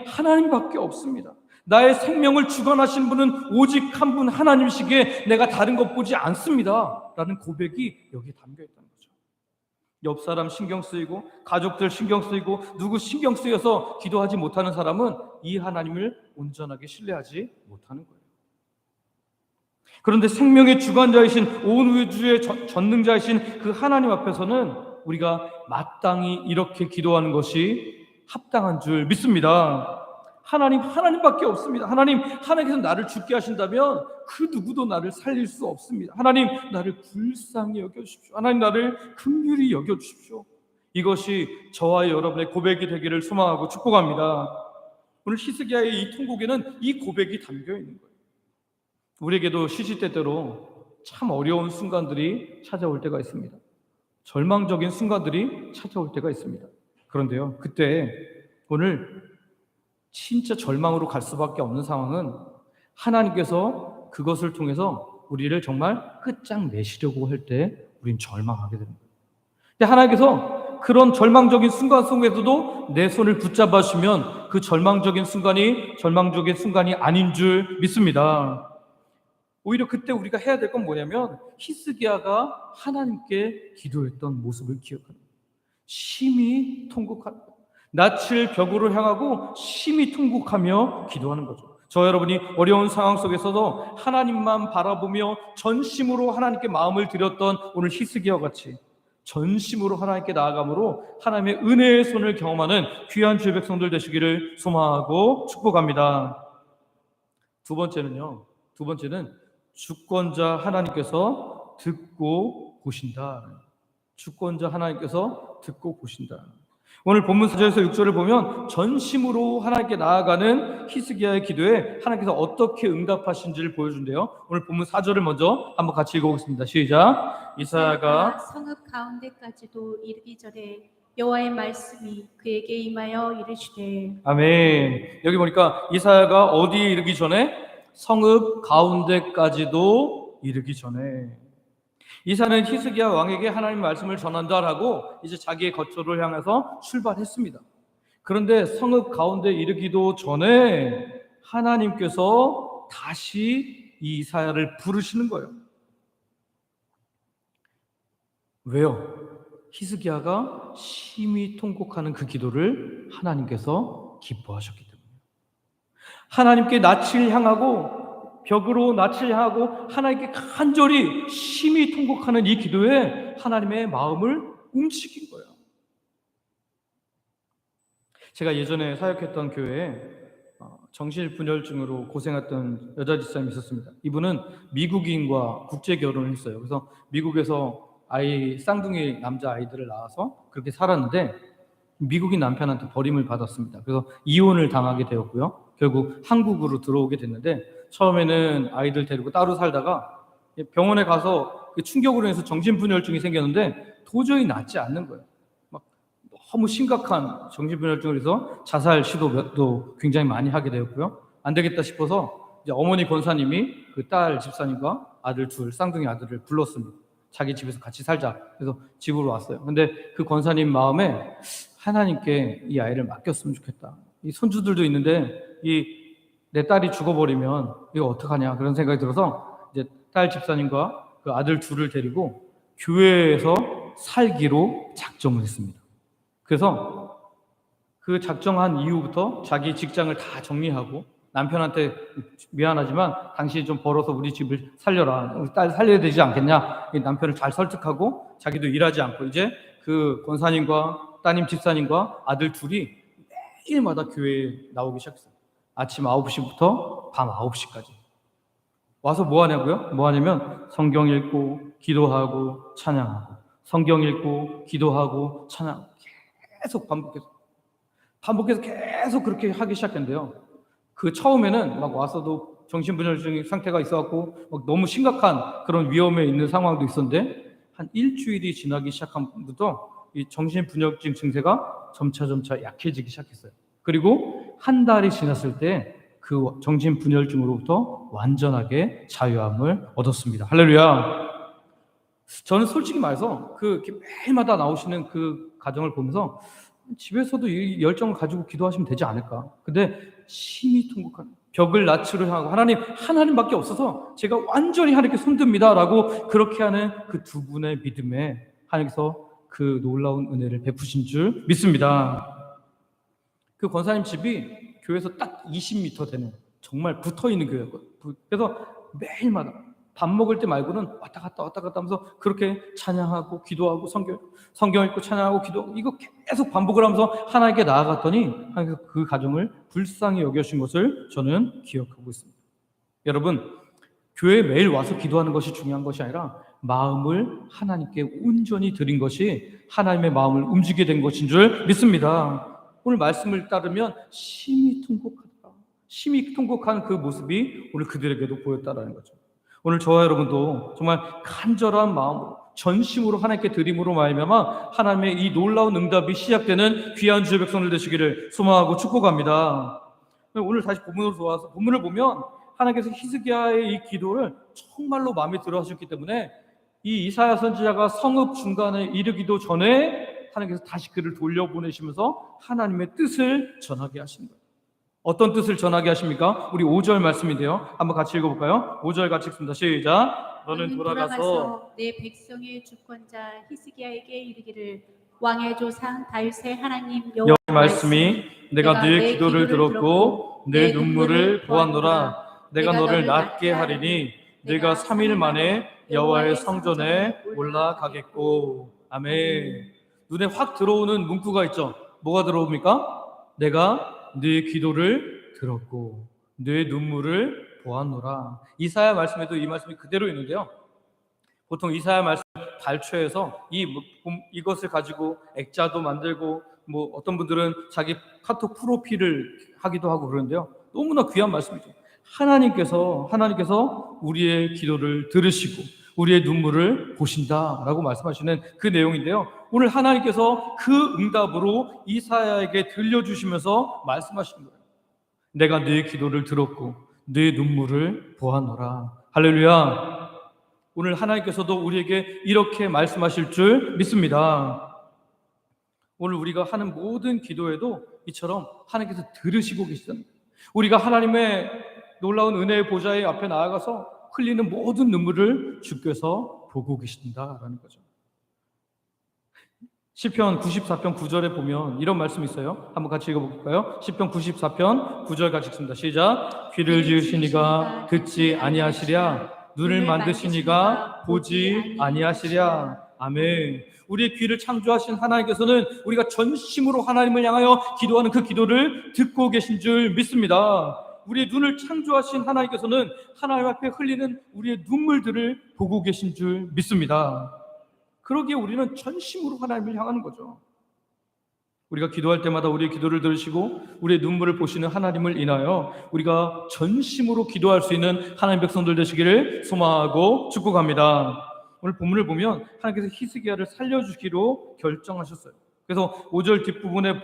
하나님밖에 없습니다. 나의 생명을 주관하신 분은 오직 한 분 하나님이시기에 내가 다른 것 보지 않습니다 라는 고백이 여기에 담겨있다는 거죠. 옆 사람 신경 쓰이고 가족들 신경 쓰이고 누구 신경 쓰여서 기도하지 못하는 사람은 이 하나님을 온전하게 신뢰하지 못하는 거예요. 그런데 생명의 주관자이신 온 우주의 전능자이신 그 하나님 앞에서는 우리가 마땅히 이렇게 기도하는 것이 합당한 줄 믿습니다. 하나님밖에 없습니다. 하나님께서 나를 죽게 하신다면 그 누구도 나를 살릴 수 없습니다. 하나님, 나를 불쌍히 여겨주십시오. 하나님, 나를 긍휼히 여겨주십시오. 이것이 저와 여러분의 고백이 되기를 소망하고 축복합니다. 오늘 히스기야의 이 통곡에는 이 고백이 담겨 있는 거예요. 우리에게도 시시때때로 참 어려운 순간들이 찾아올 때가 있습니다. 절망적인 순간들이 찾아올 때가 있습니다. 그런데요, 그때 오늘 진짜 절망으로 갈 수밖에 없는 상황은 하나님께서 그것을 통해서 우리를 정말 끝장내시려고 할 때 우린 절망하게 됩니다. 근데 하나님께서 그런 절망적인 순간 속에서도 내 손을 붙잡아 주시면 그 절망적인 순간이 아닌 줄 믿습니다. 오히려 그때 우리가 해야 될 건 뭐냐면 히스기야가 하나님께 기도했던 모습을 기억합니다. 심히 통곡하는 것. 낯을 벽으로 향하고 심히 통곡하며 기도하는 거죠. 저 여러분이 어려운 상황 속에서도 하나님만 바라보며 전심으로 하나님께 마음을 드렸던 오늘 히스기야와 같이 전심으로 하나님께 나아감으로 하나님의 은혜의 손을 경험하는 귀한 주의 백성들 되시기를 소망하고 축복합니다. 두 번째는 주권자 하나님께서 듣고 보신다. 주권자 하나님께서 듣고 보신다. 오늘 본문 4절에서 6절을 보면 전심으로 하나님께 나아가는 히스기야의 기도에 하나님께서 어떻게 응답하신지를 보여준대요. 오늘 본문 4절을 먼저 한번 같이 읽어보겠습니다. 시작. 이사야가 성읍 가운데까지도 이르기 전에 여호와의 말씀이 그에게 임하여 이르시되. 아멘. 여기 보니까 이사야가 어디에 이르기 전에? 성읍 가운데까지도 이르기 전에. 이사야는 히스기야 왕에게 하나님 말씀을 전한다라고 이제 자기의 거처를 향해서 출발했습니다. 그런데 성읍 가운데 이르기도 전에 하나님께서 다시 이 이사야를 부르시는 거예요. 왜요? 히스기야가 심히 통곡하는 그 기도를 하나님께서 기뻐하셨기 때문에. 하나님께 낯을 향하고 벽으로 낯을 향하고 하나님께 간절히 심히 통곡하는 이 기도에 하나님의 마음을 움직인 거예요. 제가 예전에 사역했던 교회에 정신분열증으로 고생했던 여자 집사님이 있었습니다. 이분은 미국인과 국제 결혼을 했어요. 그래서 미국에서 쌍둥이 남자 아이들을 낳아서 그렇게 살았는데 미국인 남편한테 버림을 받았습니다. 그래서 이혼을 당하게 되었고요. 결국 한국으로 들어오게 됐는데 처음에는 아이들 데리고 따로 살다가 병원에 가서 충격으로 인해서 정신분열증이 생겼는데 도저히 낫지 않는 거예요. 막 너무 심각한 정신분열증을 해서 자살 시도도 굉장히 많이 하게 되었고요. 안 되겠다 싶어서 이제 어머니 권사님이 그 딸 집사님과 아들 쌍둥이 아들을 불렀습니다. 자기 집에서 같이 살자. 그래서 집으로 왔어요. 근데 그 권사님 마음에 하나님께 이 아이를 맡겼으면 좋겠다. 이 손주들도 있는데 내 딸이 죽어버리면 이거 어떡하냐 그런 생각이 들어서 이제 딸 집사님과 그 아들 둘을 데리고 교회에서 살기로 작정을 했습니다. 그래서 그 작정한 이후부터 자기 직장을 다 정리하고 남편한테 미안하지만 당신이 좀 벌어서 우리 집을 살려라. 우리 딸 살려야 되지 않겠냐. 남편을 잘 설득하고 자기도 일하지 않고 이제 그 권사님과 따님 집사님과 아들 둘이 매일마다 교회에 나오기 시작했어요. 아침 9시부터 밤 9시까지. 와서 뭐 하냐면 성경 읽고 기도하고 찬양하고 성경 읽고 기도하고 찬양 계속 반복해서 계속 그렇게 하기 시작했는데요. 그 처음에는 막 와서도 정신분열증 상태가 있어갖고 막 너무 심각한 그런 위험에 있는 상황도 있었는데 한 일주일이 지나기 시작함부터 이 정신분열증 증세가 점차 약해지기 시작했어요. 그리고 한 달이 지났을 때 그 정신분열증으로부터 완전하게 자유함을 얻었습니다. 할렐루야. 저는 솔직히 말해서 매일마다 나오시는 그 가정을 보면서 집에서도 이 열정을 가지고 기도하시면 되지 않을까. 근데 심히 통곡하는 벽을 낯으로 향하고 하나님밖에 없어서 제가 완전히 하나님께 손듭니다 라고 그렇게 하는 그 두 분의 믿음에 하나님께서 그 놀라운 은혜를 베푸신 줄 믿습니다. 그 권사님 집이 교회에서 딱 20m 되는 정말 붙어있는 교회였거든요. 그래서 매일마다 밥 먹을 때 말고는 왔다 갔다 하면서 그렇게 찬양하고 기도하고 성경 읽고 찬양하고 기도하고 이거 계속 반복을 하면서 하나님께 나아갔더니 하나님께서 그 가정을 불쌍히 여겨주신 것을 저는 기억하고 있습니다. 여러분, 교회에 매일 와서 기도하는 것이 중요한 것이 아니라 마음을 하나님께 온전히 드린 것이 하나님의 마음을 움직이게 된 것인 줄 믿습니다. 오늘 말씀을 따르면 심히 통곡한 그 모습이 오늘 그들에게도 보였다라는 거죠. 오늘 저와 여러분도 정말 간절한 마음으로 전심으로 하나님께 드림으로 말미암아 하나님의 이 놀라운 응답이 시작되는 귀한 주의 백성들 되시기를 소망하고 축복합니다. 오늘 다시 본문으로 돌아와서 본문을 보면 하나님께서 히스기야의 이 기도를 정말로 마음에 들어 하셨기 때문에 이 이사야 선지자가 성읍 중간에 이르기도 전에 하나님께서 다시 그를 돌려보내시면서 하나님의 뜻을 전하게 하신 거예요. 어떤 뜻을 전하게 하십니까? 우리 5절 말씀인데요. 한번 같이 읽어볼까요? 5절 같이 읽습니다. 시작. 너는 돌아가서 내 백성의 주권자 히스기야에게 이르기를 왕의 조상 다윗의 하나님 여호와의 말씀이 내가 네 기도를 들었고 내 눈물을 보았노라. 내가 너를 낫게 하리니 내가 3일 만에 여호와의 성전에 올라가겠고. 아멘. 눈에 확 들어오는 문구가 있죠. 뭐가 들어옵니까? 내가 네 기도를 들었고 네 눈물을 보았노라. 이사야 말씀에도 이 말씀이 그대로 있는데요. 보통 이사야 말씀 발췌해서 이것을 가지고 액자도 만들고 어떤 분들은 자기 카톡 프로필을 하기도 하고 그러는데요. 너무나 귀한 말씀이죠. 하나님께서 우리의 기도를 들으시고 우리의 눈물을 보신다라고 말씀하시는 그 내용인데요. 오늘 하나님께서 그 응답으로 이사야에게 들려주시면서 말씀하시는 거예요. 내가 네 기도를 들었고 네 눈물을 보았노라. 할렐루야. 오늘 하나님께서도 우리에게 이렇게 말씀하실 줄 믿습니다. 오늘 우리가 하는 모든 기도에도 이처럼 하나님께서 들으시고 계시답니다. 우리가 하나님의 놀라운 은혜의 보좌의 앞에 나아가서 흘리는 모든 눈물을 주께서 보고 계신다라는 거죠. 시편 94편 9절에 보면 이런 말씀이 있어요. 한번 같이 읽어볼까요? 시편 94편 9절 같이 읽습니다. 시작. 귀를 지으신 이가 듣지 아니하시랴, 눈을 만드신 이가 보지 아니하시랴. 아멘. 우리의 귀를 창조하신 하나님께서는 우리가 전심으로 하나님을 향하여 기도하는 그 기도를 듣고 계신 줄 믿습니다. 우리의 눈을 창조하신 하나님께서는 하나님 앞에 흘리는 우리의 눈물들을 보고 계신 줄 믿습니다. 그러기에 우리는 전심으로 하나님을 향하는 거죠. 우리가 기도할 때마다 우리의 기도를 들으시고 우리의 눈물을 보시는 하나님을 인하여 우리가 전심으로 기도할 수 있는 하나님 백성들 되시기를 소망하고 축복합니다. 오늘 본문을 보면 하나님께서 히스기야를 살려주기로 결정하셨어요. 그래서 5절 뒷부분에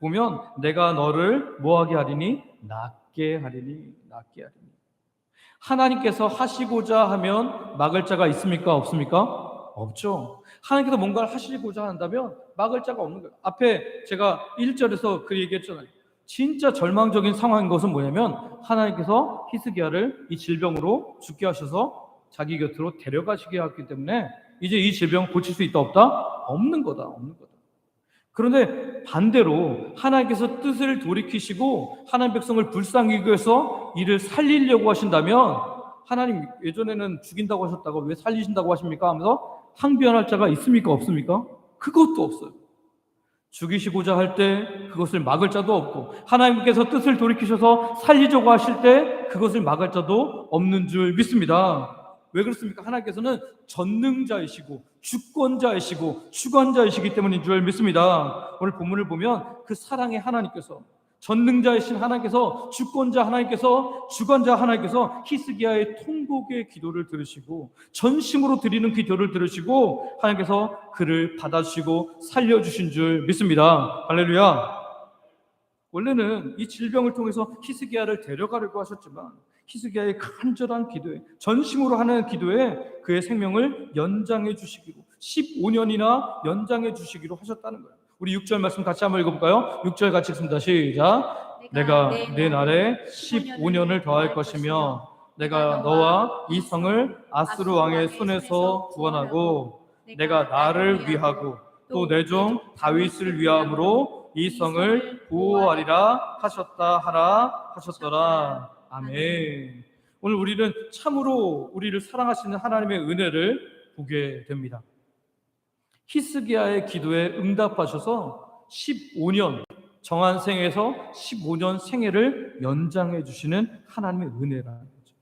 보면 내가 너를 뭐하게 하리니? 낫게 하리니. 하나님께서 하시고자 하면 막을 자가 있습니까? 없습니까? 없죠. 하나님께서 뭔가를 하시고자 한다면 막을 자가 없는 거예요. 앞에 제가 1절에서 그 얘기했잖아요. 진짜 절망적인 상황인 것은 뭐냐면 하나님께서 히스기야를 이 질병으로 죽게 하셔서 자기 곁으로 데려가시게 했기 때문에 이제 이 질병을 고칠 수 있다 없다? 없는 거다. 그런데 반대로 하나님께서 뜻을 돌이키시고 하나님 백성을 불쌍히 여겨서 이를 살리려고 하신다면 하나님 예전에는 죽인다고 하셨다가 왜 살리신다고 하십니까? 하면서 항변할 자가 있습니까? 없습니까? 그것도 없어요. 죽이시고자 할 때 그것을 막을 자도 없고 하나님께서 뜻을 돌이키셔서 살리려고 하실 때 그것을 막을 자도 없는 줄 믿습니다. 왜 그렇습니까? 하나님께서는 전능자이시고 주권자이시고 주관자이시기 때문인 줄 믿습니다. 오늘 본문을 보면 그 사랑의 하나님께서 전능자이신 하나님께서 주권자 하나님께서 주관자 하나님께서 히스기야의 통곡의 기도를 들으시고 전심으로 드리는 기도를 들으시고 하나님께서 그를 받아주시고 살려주신 줄 믿습니다. 할렐루야. 원래는 이 질병을 통해서 히스기야를 데려가려고 하셨지만 히스기야의 간절한 기도에 전심으로 하는 기도에 그의 생명을 연장해 주시기로 15년이나 연장해 주시기로 하셨다는 거예요. 우리 6절 말씀 같이 한번 읽어볼까요? 6절 같이 읽습니다. 시작. 내가 내 날에 15년을 더할 것이며 내가 너와 이 성을 아스루 왕의 손에서 구원하고 내가 나를 위하고 또 내 종 다윗을 위함으로 이 성을 보호하리라 하셨더라. 아멘. 오늘 우리는 참으로 우리를 사랑하시는 하나님의 은혜를 보게 됩니다. 히스기야의 기도에 응답하셔서 15년 정한 생에서 15년 생애를 연장해 주시는 하나님의 은혜라는 거죠.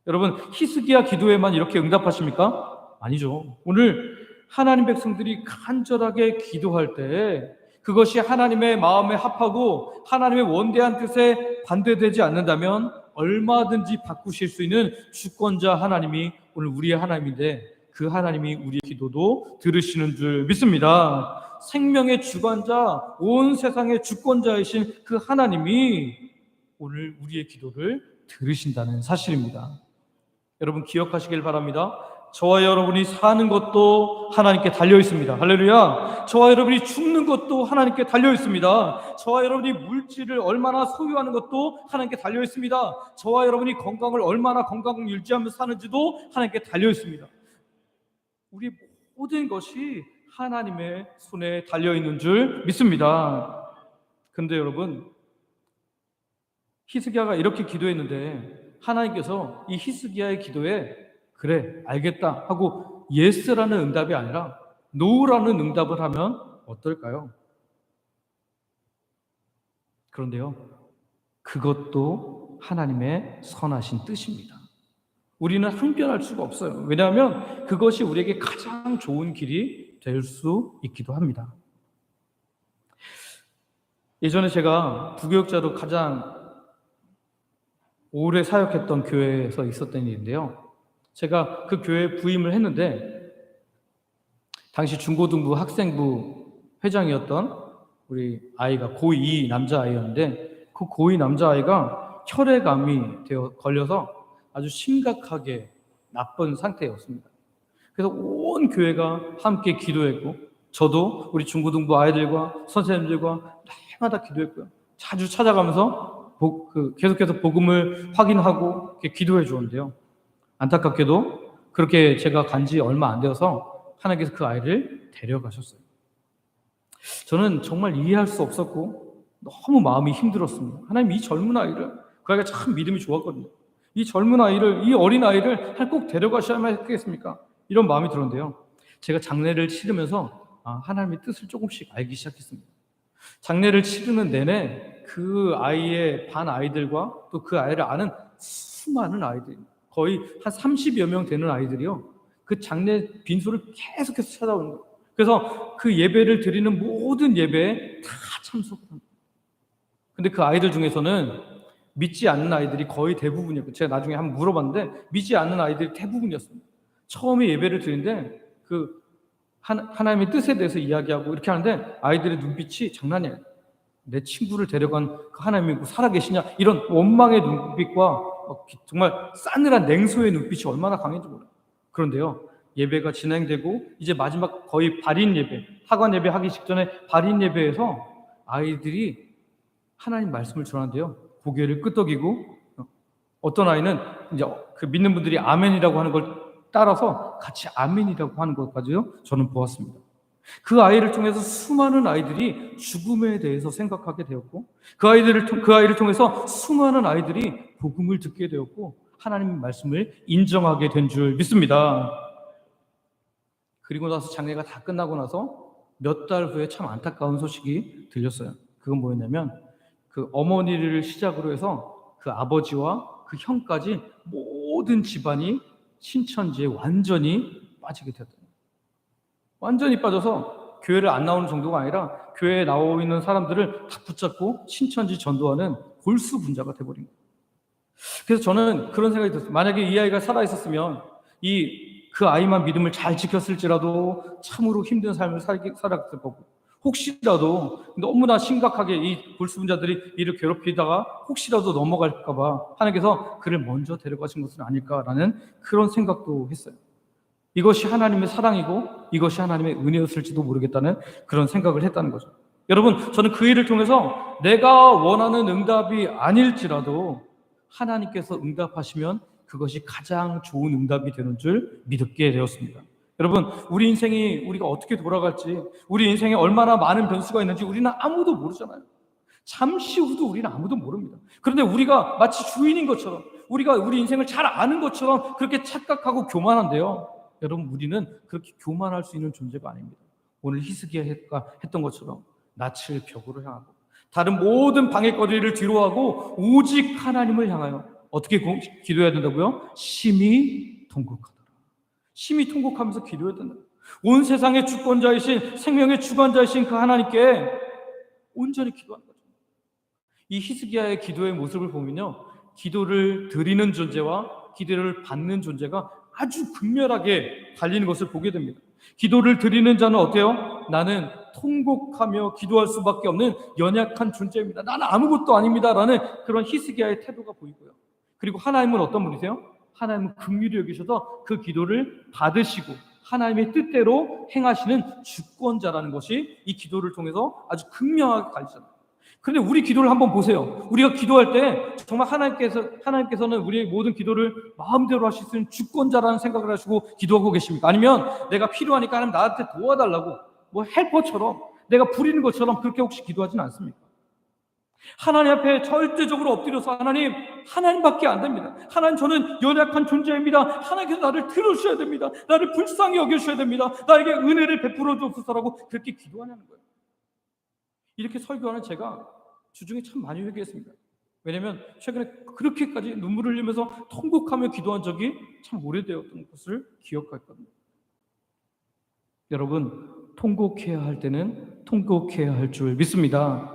여러분, 히스기야 기도에만 이렇게 응답하십니까? 아니죠. 오늘 하나님 백성들이 간절하게 기도할 때 그것이 하나님의 마음에 합하고 하나님의 원대한 뜻에 반대되지 않는다면 얼마든지 바꾸실 수 있는 주권자 하나님이 오늘 우리의 하나님인데 그 하나님이 우리의 기도도 들으시는 줄 믿습니다. 생명의 주관자, 온 세상의 주권자이신 그 하나님이 오늘 우리의 기도를 들으신다는 사실입니다. 여러분 기억하시길 바랍니다. 저와 여러분이 사는 것도 하나님께 달려 있습니다. 할렐루야. 저와 여러분이 죽는 것도 하나님께 달려 있습니다. 저와 여러분이 물질을 얼마나 소유하는 것도 하나님께 달려 있습니다. 저와 여러분이 건강을 얼마나 건강을 유지하면서 사는지도 하나님께 달려 있습니다. 우리 모든 것이 하나님의 손에 달려 있는 줄 믿습니다. 그런데 여러분, 히스기야가 이렇게 기도했는데 하나님께서 이 히스기야의 기도에 그래 알겠다 하고 예스라는 응답이 아니라 노라는 응답을 하면 어떨까요? 그런데요, 그것도 하나님의 선하신 뜻입니다. 우리는 항변할 수가 없어요. 왜냐하면 그것이 우리에게 가장 좋은 길이 될 수 있기도 합니다. 예전에 제가 부교육자로 가장 오래 사역했던 교회에서 있었던 일인데요. 제가 그 교회에 부임을 했는데 당시 중고등부 학생부 회장이었던 우리 아이가 고2 남자아이였는데 그 고2 남자아이가 혈액암이 걸려서 아주 심각하게 나쁜 상태였습니다. 그래서 온 교회가 함께 기도했고 저도 우리 중고등부 아이들과 선생님들과 날마다 기도했고요. 자주 찾아가면서 계속해서 복음을 확인하고 기도해 주었는데요. 안타깝게도 그렇게 제가 간지 얼마 안 되어서 하나님께서 그 아이를 데려가셨어요. 저는 정말 이해할 수 없었고 너무 마음이 힘들었습니다. 하나님, 이 젊은 아이를, 그 아이가 참 믿음이 좋았거든요. 이 젊은 아이를, 이 어린 아이를 꼭 데려가셔야만 했겠습니까? 이런 마음이 들었는데요. 제가 장례를 치르면서 하나님의 뜻을 조금씩 알기 시작했습니다. 장례를 치르는 내내 그 아이의 반 아이들과 또 그 아이를 아는 수많은 아이들, 거의 한 30여 명 되는 아이들이요, 그 장례 빈소를 계속해서 찾아오는 거예요. 그래서 그 예배를 드리는 모든 예배에 다 참석합니다. 근데 그 아이들 중에서는 믿지 않는 아이들이 거의 대부분이었고, 제가 나중에 한번 물어봤는데 믿지 않는 아이들이 대부분이었습니다. 처음에 예배를 드리는데 하나님의 뜻에 대해서 이야기하고 이렇게 하는데 아이들의 눈빛이 장난이 아니에요. 내 친구를 데려간 그 하나님이 살아계시냐, 이런 원망의 눈빛과 정말 싸늘한 냉소의 눈빛이 얼마나 강했는지 몰라요. 그런데요, 예배가 진행되고 이제 마지막 거의 발인 예배, 학원 예배 하기 직전에 발인 예배에서 아이들이 하나님 말씀을 전하는데요, 고개를 끄덕이고 어떤 아이는 이제 그 믿는 분들이 아멘이라고 하는 걸 따라서 같이 아멘이라고 하는 것까지요 저는 보았습니다. 그 아이를 통해서 수많은 아이들이 죽음에 대해서 생각하게 되었고, 그 아이를 통해서 수많은 아이들이 복음을 듣게 되었고 하나님의 말씀을 인정하게 된 줄 믿습니다. 그리고 나서 장례가 다 끝나고 나서 몇 달 후에 참 안타까운 소식이 들렸어요. 그건 뭐였냐면 그 어머니를 시작으로 해서 그 아버지와 그 형까지 모든 집안이 신천지에 완전히 빠지게 되었다. 완전히 빠져서 교회를 안 나오는 정도가 아니라 교회에 나와 있는 사람들을 다 붙잡고 신천지 전도하는 골수분자가 돼버린 거예요. 그래서 저는 그런 생각이 들었어요. 만약에 이 아이가 살아있었으면 그 아이만 믿음을 잘 지켰을지라도 참으로 힘든 삶을 살았을 거고, 혹시라도 너무나 심각하게 이 골수분자들이 이를 괴롭히다가 혹시라도 넘어갈까 봐 하나님께서 그를 먼저 데려가신 것은 아닐까라는 그런 생각도 했어요. 이것이 하나님의 사랑이고 이것이 하나님의 은혜였을지도 모르겠다는 그런 생각을 했다는 거죠. 여러분, 저는 그 일을 통해서 내가 원하는 응답이 아닐지라도 하나님께서 응답하시면 그것이 가장 좋은 응답이 되는 줄 믿게 되었습니다. 여러분, 우리 인생이 우리가 어떻게 돌아갈지, 우리 인생에 얼마나 많은 변수가 있는지 우리는 아무도 모르잖아요. 잠시 후도 우리는 아무도 모릅니다. 그런데 우리가 마치 주인인 것처럼, 우리가 우리 인생을 잘 아는 것처럼 그렇게 착각하고 교만한데요, 여러분, 우리는 그렇게 교만할 수 있는 존재가 아닙니다. 오늘 히스기야가 했던 것처럼 낯을 벽으로 향하고 다른 모든 방해거리를 뒤로하고 오직 하나님을 향하여 어떻게 기도해야 된다고요? 심히 통곡하더라. 심히 통곡하면서 기도해야 된다. 온 세상의 주권자이신, 생명의 주관자이신 그 하나님께 온전히 기도하는 거죠. 이 히스기야의 기도의 모습을 보면요, 기도를 드리는 존재와 기도를 받는 존재가 아주 극렬하게 갈리는 것을 보게 됩니다. 기도를 드리는 자는 어때요? 나는 통곡하며 기도할 수밖에 없는 연약한 존재입니다. 나는 아무것도 아닙니다. 라는 그런 히스기야의 태도가 보이고요. 그리고 하나님은 어떤 분이세요? 하나님은 긍휼히 여기셔서 그 기도를 받으시고 하나님의 뜻대로 행하시는 주권자라는 것이 이 기도를 통해서 아주 극명하게 가르쳐요. 그런데 우리 기도를 한번 보세요. 우리가 기도할 때 정말 하나님께서는 우리의 모든 기도를 마음대로 하실 수 있는 주권자라는 생각을 하시고 기도하고 계십니까? 아니면 내가 필요하니까 하나님 나한테 도와달라고 뭐 헬퍼처럼 내가 부리는 것처럼 그렇게 혹시 기도하지는 않습니까? 하나님 앞에 절대적으로 엎드려서 하나님밖에 안 됩니다. 하나님, 저는 연약한 존재입니다. 하나님께서 나를 들으셔야 됩니다. 나를 불쌍히 여겨주셔야 됩니다. 나에게 은혜를 베풀어 주옵소서라고 그렇게 기도하냐는 거예요. 이렇게 설교하는 제가 주중에 참 많이 회개했습니다. 왜냐하면 최근에 그렇게까지 눈물을 흘리면서 통곡하며 기도한 적이 참 오래되었던 것을 기억했거든요. 여러분, 통곡해야 할 때는 통곡해야 할 줄 믿습니다.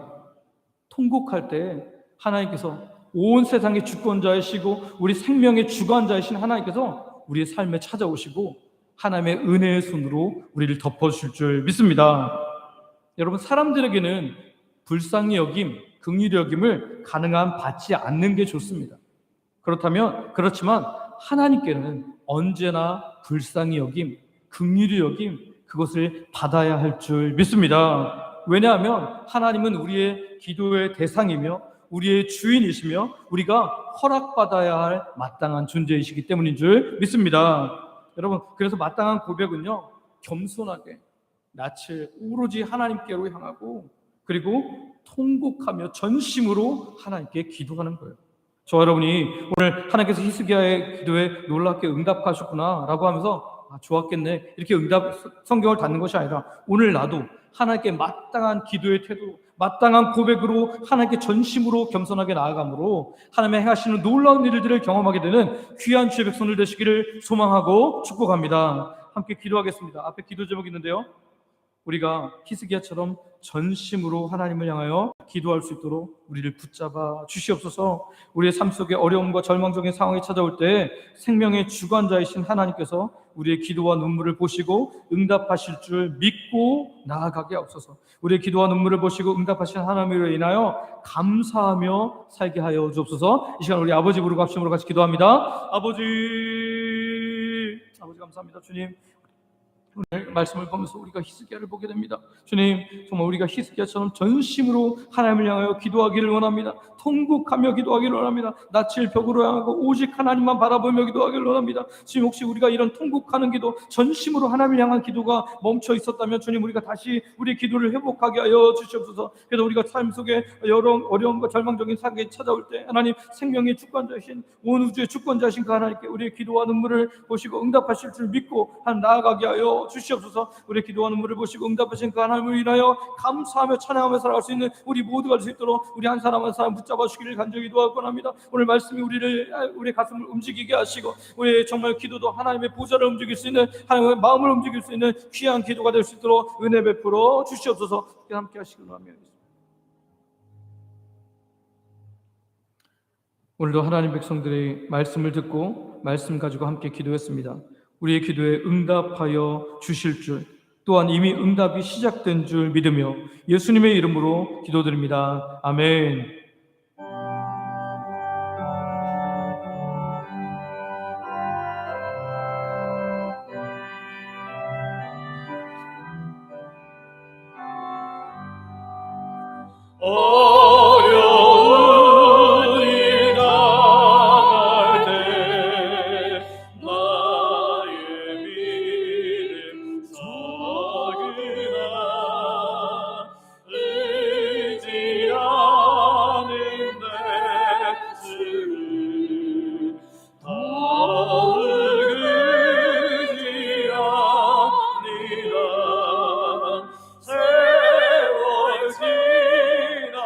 통곡할 때 하나님께서 온 세상의 주권자이시고 우리 생명의 주관자이신 하나님께서 우리의 삶에 찾아오시고 하나님의 은혜의 손으로 우리를 덮어주실 줄 믿습니다. 여러분, 사람들에게는 불쌍히 여김, 긍휼히 여김을 가능한 받지 않는 게 좋습니다. 그렇지만 하나님께는 언제나 불쌍히 여김, 긍휼히 여김, 그것을 받아야 할 줄 믿습니다. 왜냐하면 하나님은 우리의 기도의 대상이며 우리의 주인이시며 우리가 허락받아야 할 마땅한 존재이시기 때문인 줄 믿습니다. 여러분, 그래서 마땅한 고백은요, 겸손하게 낯을 오로지 하나님께로 향하고 그리고 통곡하며 전심으로 하나님께 기도하는 거예요. 저와 여러분이 오늘 하나님께서 히스기야의 기도에 놀랍게 응답하셨구나 라고 하면서 좋았겠네 이렇게 성경을 닫는 것이 아니라 오늘 나도 하나님께 마땅한 기도의 태도, 마땅한 고백으로 하나님께 전심으로 겸손하게 나아감으로 하나님의 행하시는 놀라운 일들을 경험하게 되는 귀한 주의 백성들 되시기를 소망하고 축복합니다. 함께 기도하겠습니다. 앞에 기도 제목이 있는데요, 우리가 히스기야처럼 전심으로 하나님을 향하여 기도할 수 있도록 우리를 붙잡아 주시옵소서. 우리의 삶 속에 어려움과 절망적인 상황이 찾아올 때 생명의 주관자이신 하나님께서 우리의 기도와 눈물을 보시고 응답하실 줄 믿고 나아가게 하옵소서. 우리의 기도와 눈물을 보시고 응답하신 하나님으로 인하여 감사하며 살게 하여 주옵소서. 이 시간 우리 아버지 부르고 합심으로 같이 기도합니다. 아버지 감사합니다. 주님, 오늘 말씀을 보면서 우리가 히스기야를 보게 됩니다. 주님, 정말 우리가 히스기야처럼 전심으로 하나님을 향하여 기도하기를 원합니다. 통곡하며 기도하기를 원합니다. 낯을 벽으로 향하고 오직 하나님만 바라보며 기도하기를 원합니다. 주님, 혹시 우리가 이런 통곡하는 기도, 전심으로 하나님을 향한 기도가 멈춰 있었다면 주님, 우리가 다시 우리의 기도를 회복하게 하여 주시옵소서. 그래서 우리가 삶 속에 여러 어려움과 절망적인 상황이 찾아올 때 하나님, 생명의 주권자이신 온 우주의 주권자이신 그 하나님께 우리의 기도와 눈물을 보시고 응답하실 줄 믿고 나아가게 하여 주시옵소서. 우리의 기도와 눈물을 보시고 응답하신 그 하나님을 인하여 감사하며 찬양하며 살아갈 수 있는 우리 모두가 될 수 있도록 우리 한 사람 한 사람 붙잡아 주시기를 간절히 기도하고 합니다. 오늘 말씀이 우리의 가슴을 움직이게 하시고 우리의 정말 기도도 하나님의 보좌를 움직일 수 있는, 하나님의 마음을 움직일 수 있는 귀한 기도가 될 수 있도록 은혜 베풀어 주시옵소서. 함께 하시기를 원합니다. 오늘도 하나님 백성들의 말씀을 듣고 말씀 가지고 함께 기도했습니다. 우리의 기도에 응답하여 주실 줄, 또한 이미 응답이 시작된 줄 믿으며 예수님의 이름으로 기도드립니다. 아멘. 어려운 일 당할 때 나의 믿음 적으나 의지하는 내 주를 더욱 의지하니라. 세월 지나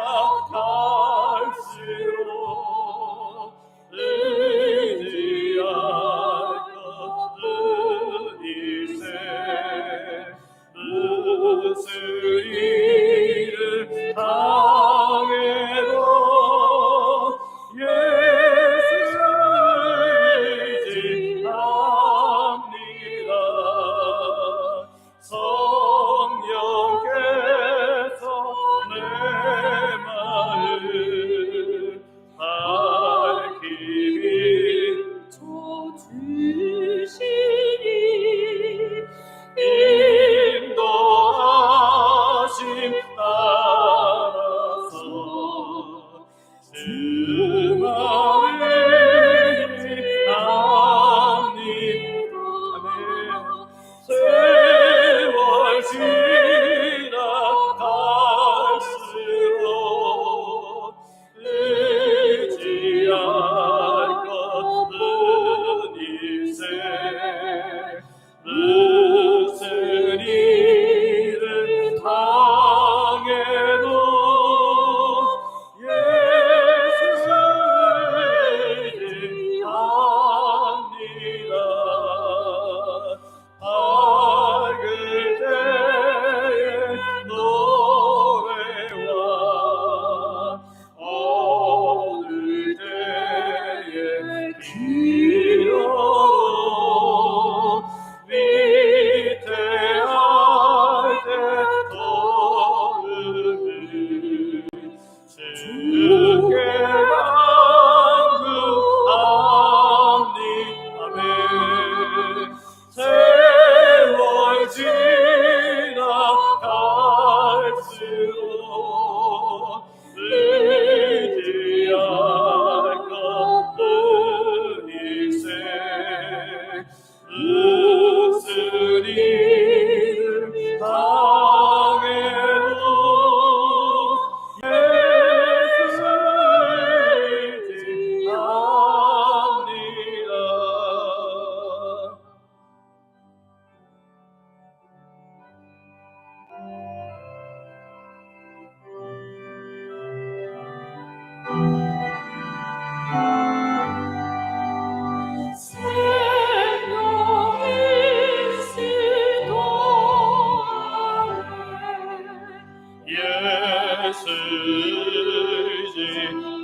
의지합니다.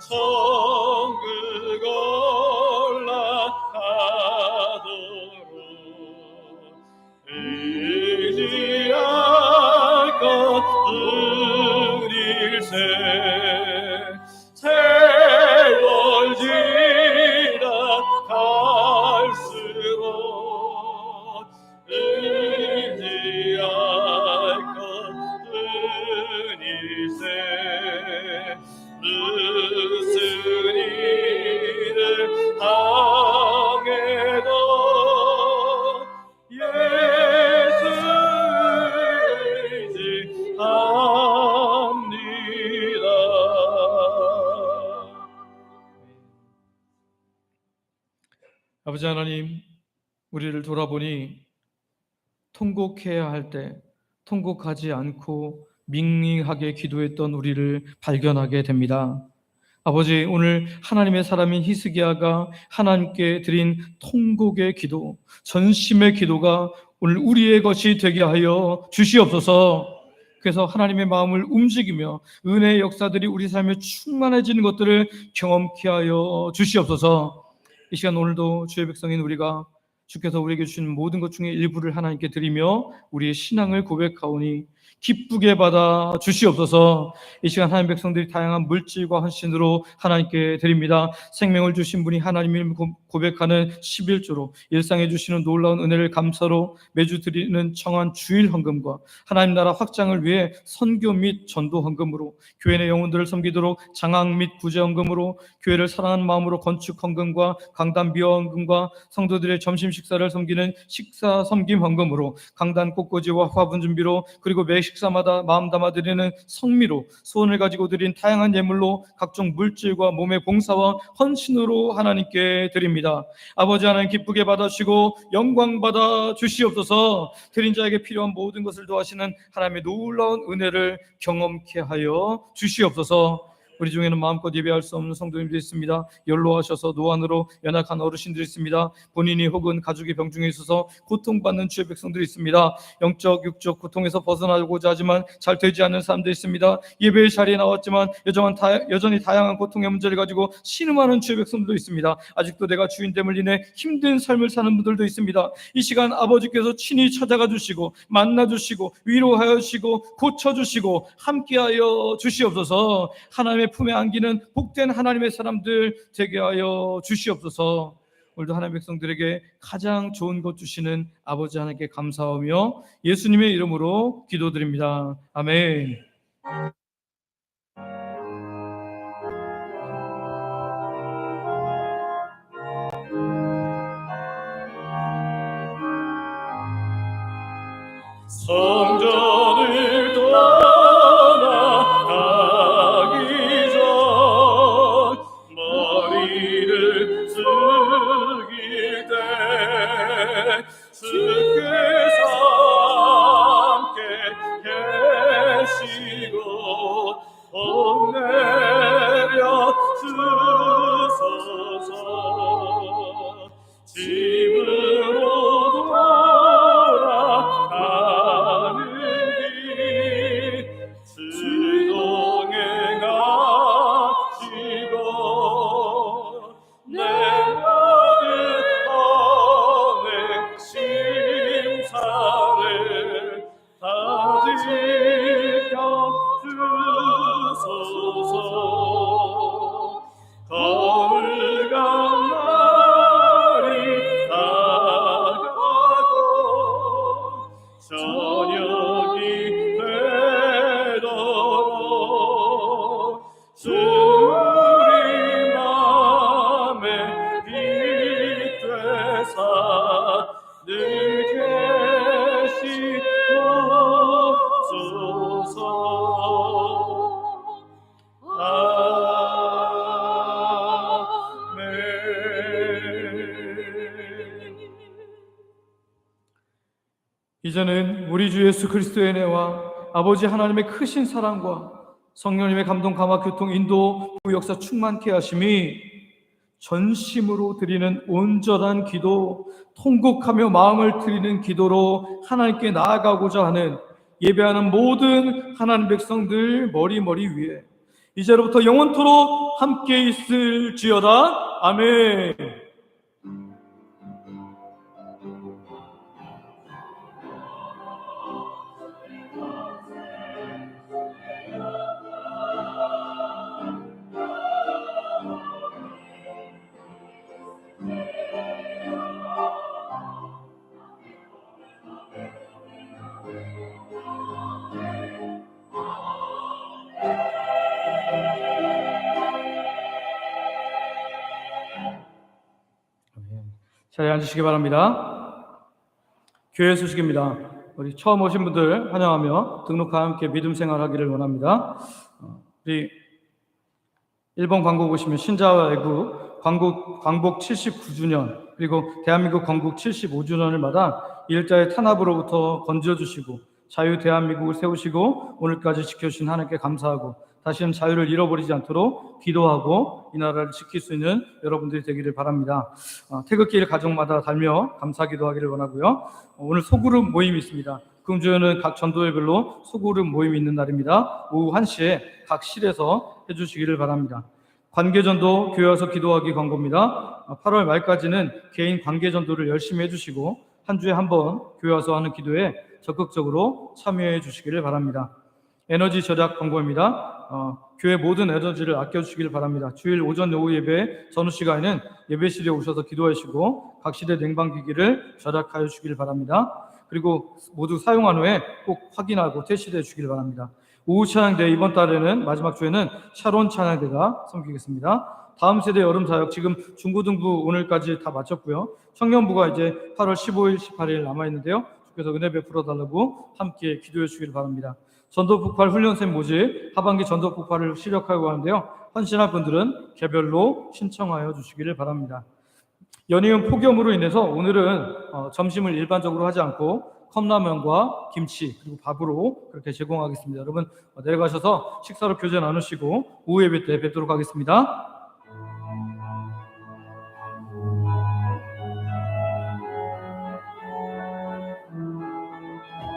천국 올라가도록 의지할 것들일세. 세월 지나갈수록 의지할 것들일세. 무슨 일을 당해도 예수 의지합니다. 아버지 하나님, 우리를 돌아보니 통곡해야 할 때 통곡하지 않고 밍밍하게 기도했던 우리를 발견하게 됩니다. 아버지, 오늘 하나님의 사람인 히스기야가 하나님께 드린 통곡의 기도, 전심의 기도가 오늘 우리의 것이 되게 하여 주시옵소서. 그래서 하나님의 마음을 움직이며 은혜의 역사들이 우리 삶에 충만해지는 것들을 경험케 하여 주시옵소서. 이 시간 오늘도 주의 백성인 우리가 주께서 우리에게 주신 모든 것 중에 일부를 하나님께 드리며 우리의 신앙을 고백하오니 기쁘게 받아 주시옵소서. 이 시간 하나님 백성들이 다양한 물질과 헌신으로 하나님께 드립니다. 생명을 주신 분이 하나님을 고백하는 11조로 일상해 주시는 놀라운 은혜를 감사로 매주 드리는 청한 주일 헌금과 하나님 나라 확장을 위해 선교 및 전도 헌금으로 교회 내 영혼들을 섬기도록 장학 및 구제 헌금으로 교회를 사랑하는 마음으로 건축 헌금과 강단 비어 헌금과 성도들의 점심 식사를 섬기는 식사 섬김 헌금으로 강단 꽃꽂이와 화분 준비로 그리고 매 식사마다 마음 담아 드리는 성미로 소원을 가지고 드린 다양한 예물로 각종 물질과 몸의 봉사와 헌신으로 하나님께 드립니다. 아버지 하나님 기쁘게 받아주시고 영광 받아 주시옵소서. 드린 자에게 필요한 모든 것을 도하시는 하나님의 놀라운 은혜를 경험케 하여 주시옵소서. 우리 중에는 마음껏 예배할 수 없는 성도님들이 있습니다. 연로하셔서 노안으로 연약한 어르신들이 있습니다. 본인이 혹은 가족이 병중에 있어서 고통받는 주의 백성들이 있습니다. 영적 육적 고통에서 벗어나고자 하지만 잘 되지 않는 사람들이 있습니다. 예배의 자리에 나왔지만 여전히 다양한 고통의 문제를 가지고 신음하는 주의 백성들도 있습니다. 아직도 내가 주인됨을 인해 힘든 삶을 사는 분들도 있습니다. 이 시간 아버지께서 친히 찾아가 주시고 만나 주시고 위로하여 주시고 고쳐 주시고 함께하여 주시옵소서. 하나님의 품에 안기는 복된 하나님의 사람들 되게 하여 주시옵소서. 오늘도 하나님의 백성들에게 가장 좋은 것 주시는 아버지 하나님께 감사하며 예수님의 이름으로 기도드립니다. 아멘. 성전을 떠나가기 전 머리를 숙일 때 주께서 함께 계시고 복 내려 주소서. 집으로 돌아가는 길 주동에 가시고 내 모든 언행 심사를 다 지켜 주소서. 거울 감날이 다가고 저녁이 되도록 주 우리 맘에 빛 되사 늘 계시옵소서. 이제는 우리 주 예수 그리스도의 은혜와 아버지 하나님의 크신 사랑과 성령님의 감동 감화 교통 인도 역사 충만케 하심이 전심으로 드리는 온전한 기도, 통곡하며 마음을 드리는 기도로 하나님께 나아가고자 하는 예배하는 모든 하나님 백성들 머리 위에 이제로부터 영원토록 함께 있을지어다. 아멘. 자리에 앉으시기 바랍니다. 교회 소식입니다. 우리 처음 오신 분들 환영하며 등록과 함께 믿음 생활하기를 원합니다. 우리 1번 광고 보시면 신자와 애국 광복 79주년 그리고 대한민국 건국 75주년을 맞아 일자의 탄압으로부터 건져주시고 자유 대한민국을 세우시고 오늘까지 지켜주신 하나님께 감사하고 다시는 자유를 잃어버리지 않도록 기도하고 이 나라를 지킬 수 있는 여러분들이 되기를 바랍니다. 태극기를 가정마다 달며 감사기도하기를 원하고요. 오늘 소그룹 모임이 있습니다. 금주에는 각 전도회별로 소그룹 모임이 있는 날입니다. 오후 1시에 각 실에서 해주시기를 바랍니다. 관계전도 교회 와서 기도하기 광고입니다. 8월 말까지는 개인 관계전도를 열심히 해주시고 한 주에 한 번 교회 와서 하는 기도에 적극적으로 참여해 주시기를 바랍니다. 에너지 절약 광고입니다. 교회 모든 에너지를 아껴주시길 바랍니다. 주일 오전 오후 예배 전후 시간에는 예배실에 오셔서 기도하시고 각 실의 냉방기기를 절약하여 주시길 바랍니다. 그리고 모두 사용한 후에 꼭 확인하고 퇴실해 주시길 바랍니다. 오후 찬양대 이번 달에는 마지막 주에는 샤론 찬양대가 섬기겠습니다. 다음 세대 여름 사역 지금 중고등부 오늘까지 다 마쳤고요. 청년부가 이제 8월 15일, 18일 남아있는데요. 그래서 은혜 베풀어 달라고 함께 기도해 주시길 바랍니다. 전도폭발 훈련생 모집 하반기 전도폭발을 시작하고 하는데요. 헌신할 분들은 개별로 신청하여 주시기를 바랍니다. 연이은 폭염으로 인해서 오늘은 점심을 일반적으로 하지 않고 컵라면과 김치 그리고 밥으로 그렇게 제공하겠습니다. 여러분 내려가셔서 식사로 교제 나누시고 오후 예배 때 뵙도록 하겠습니다.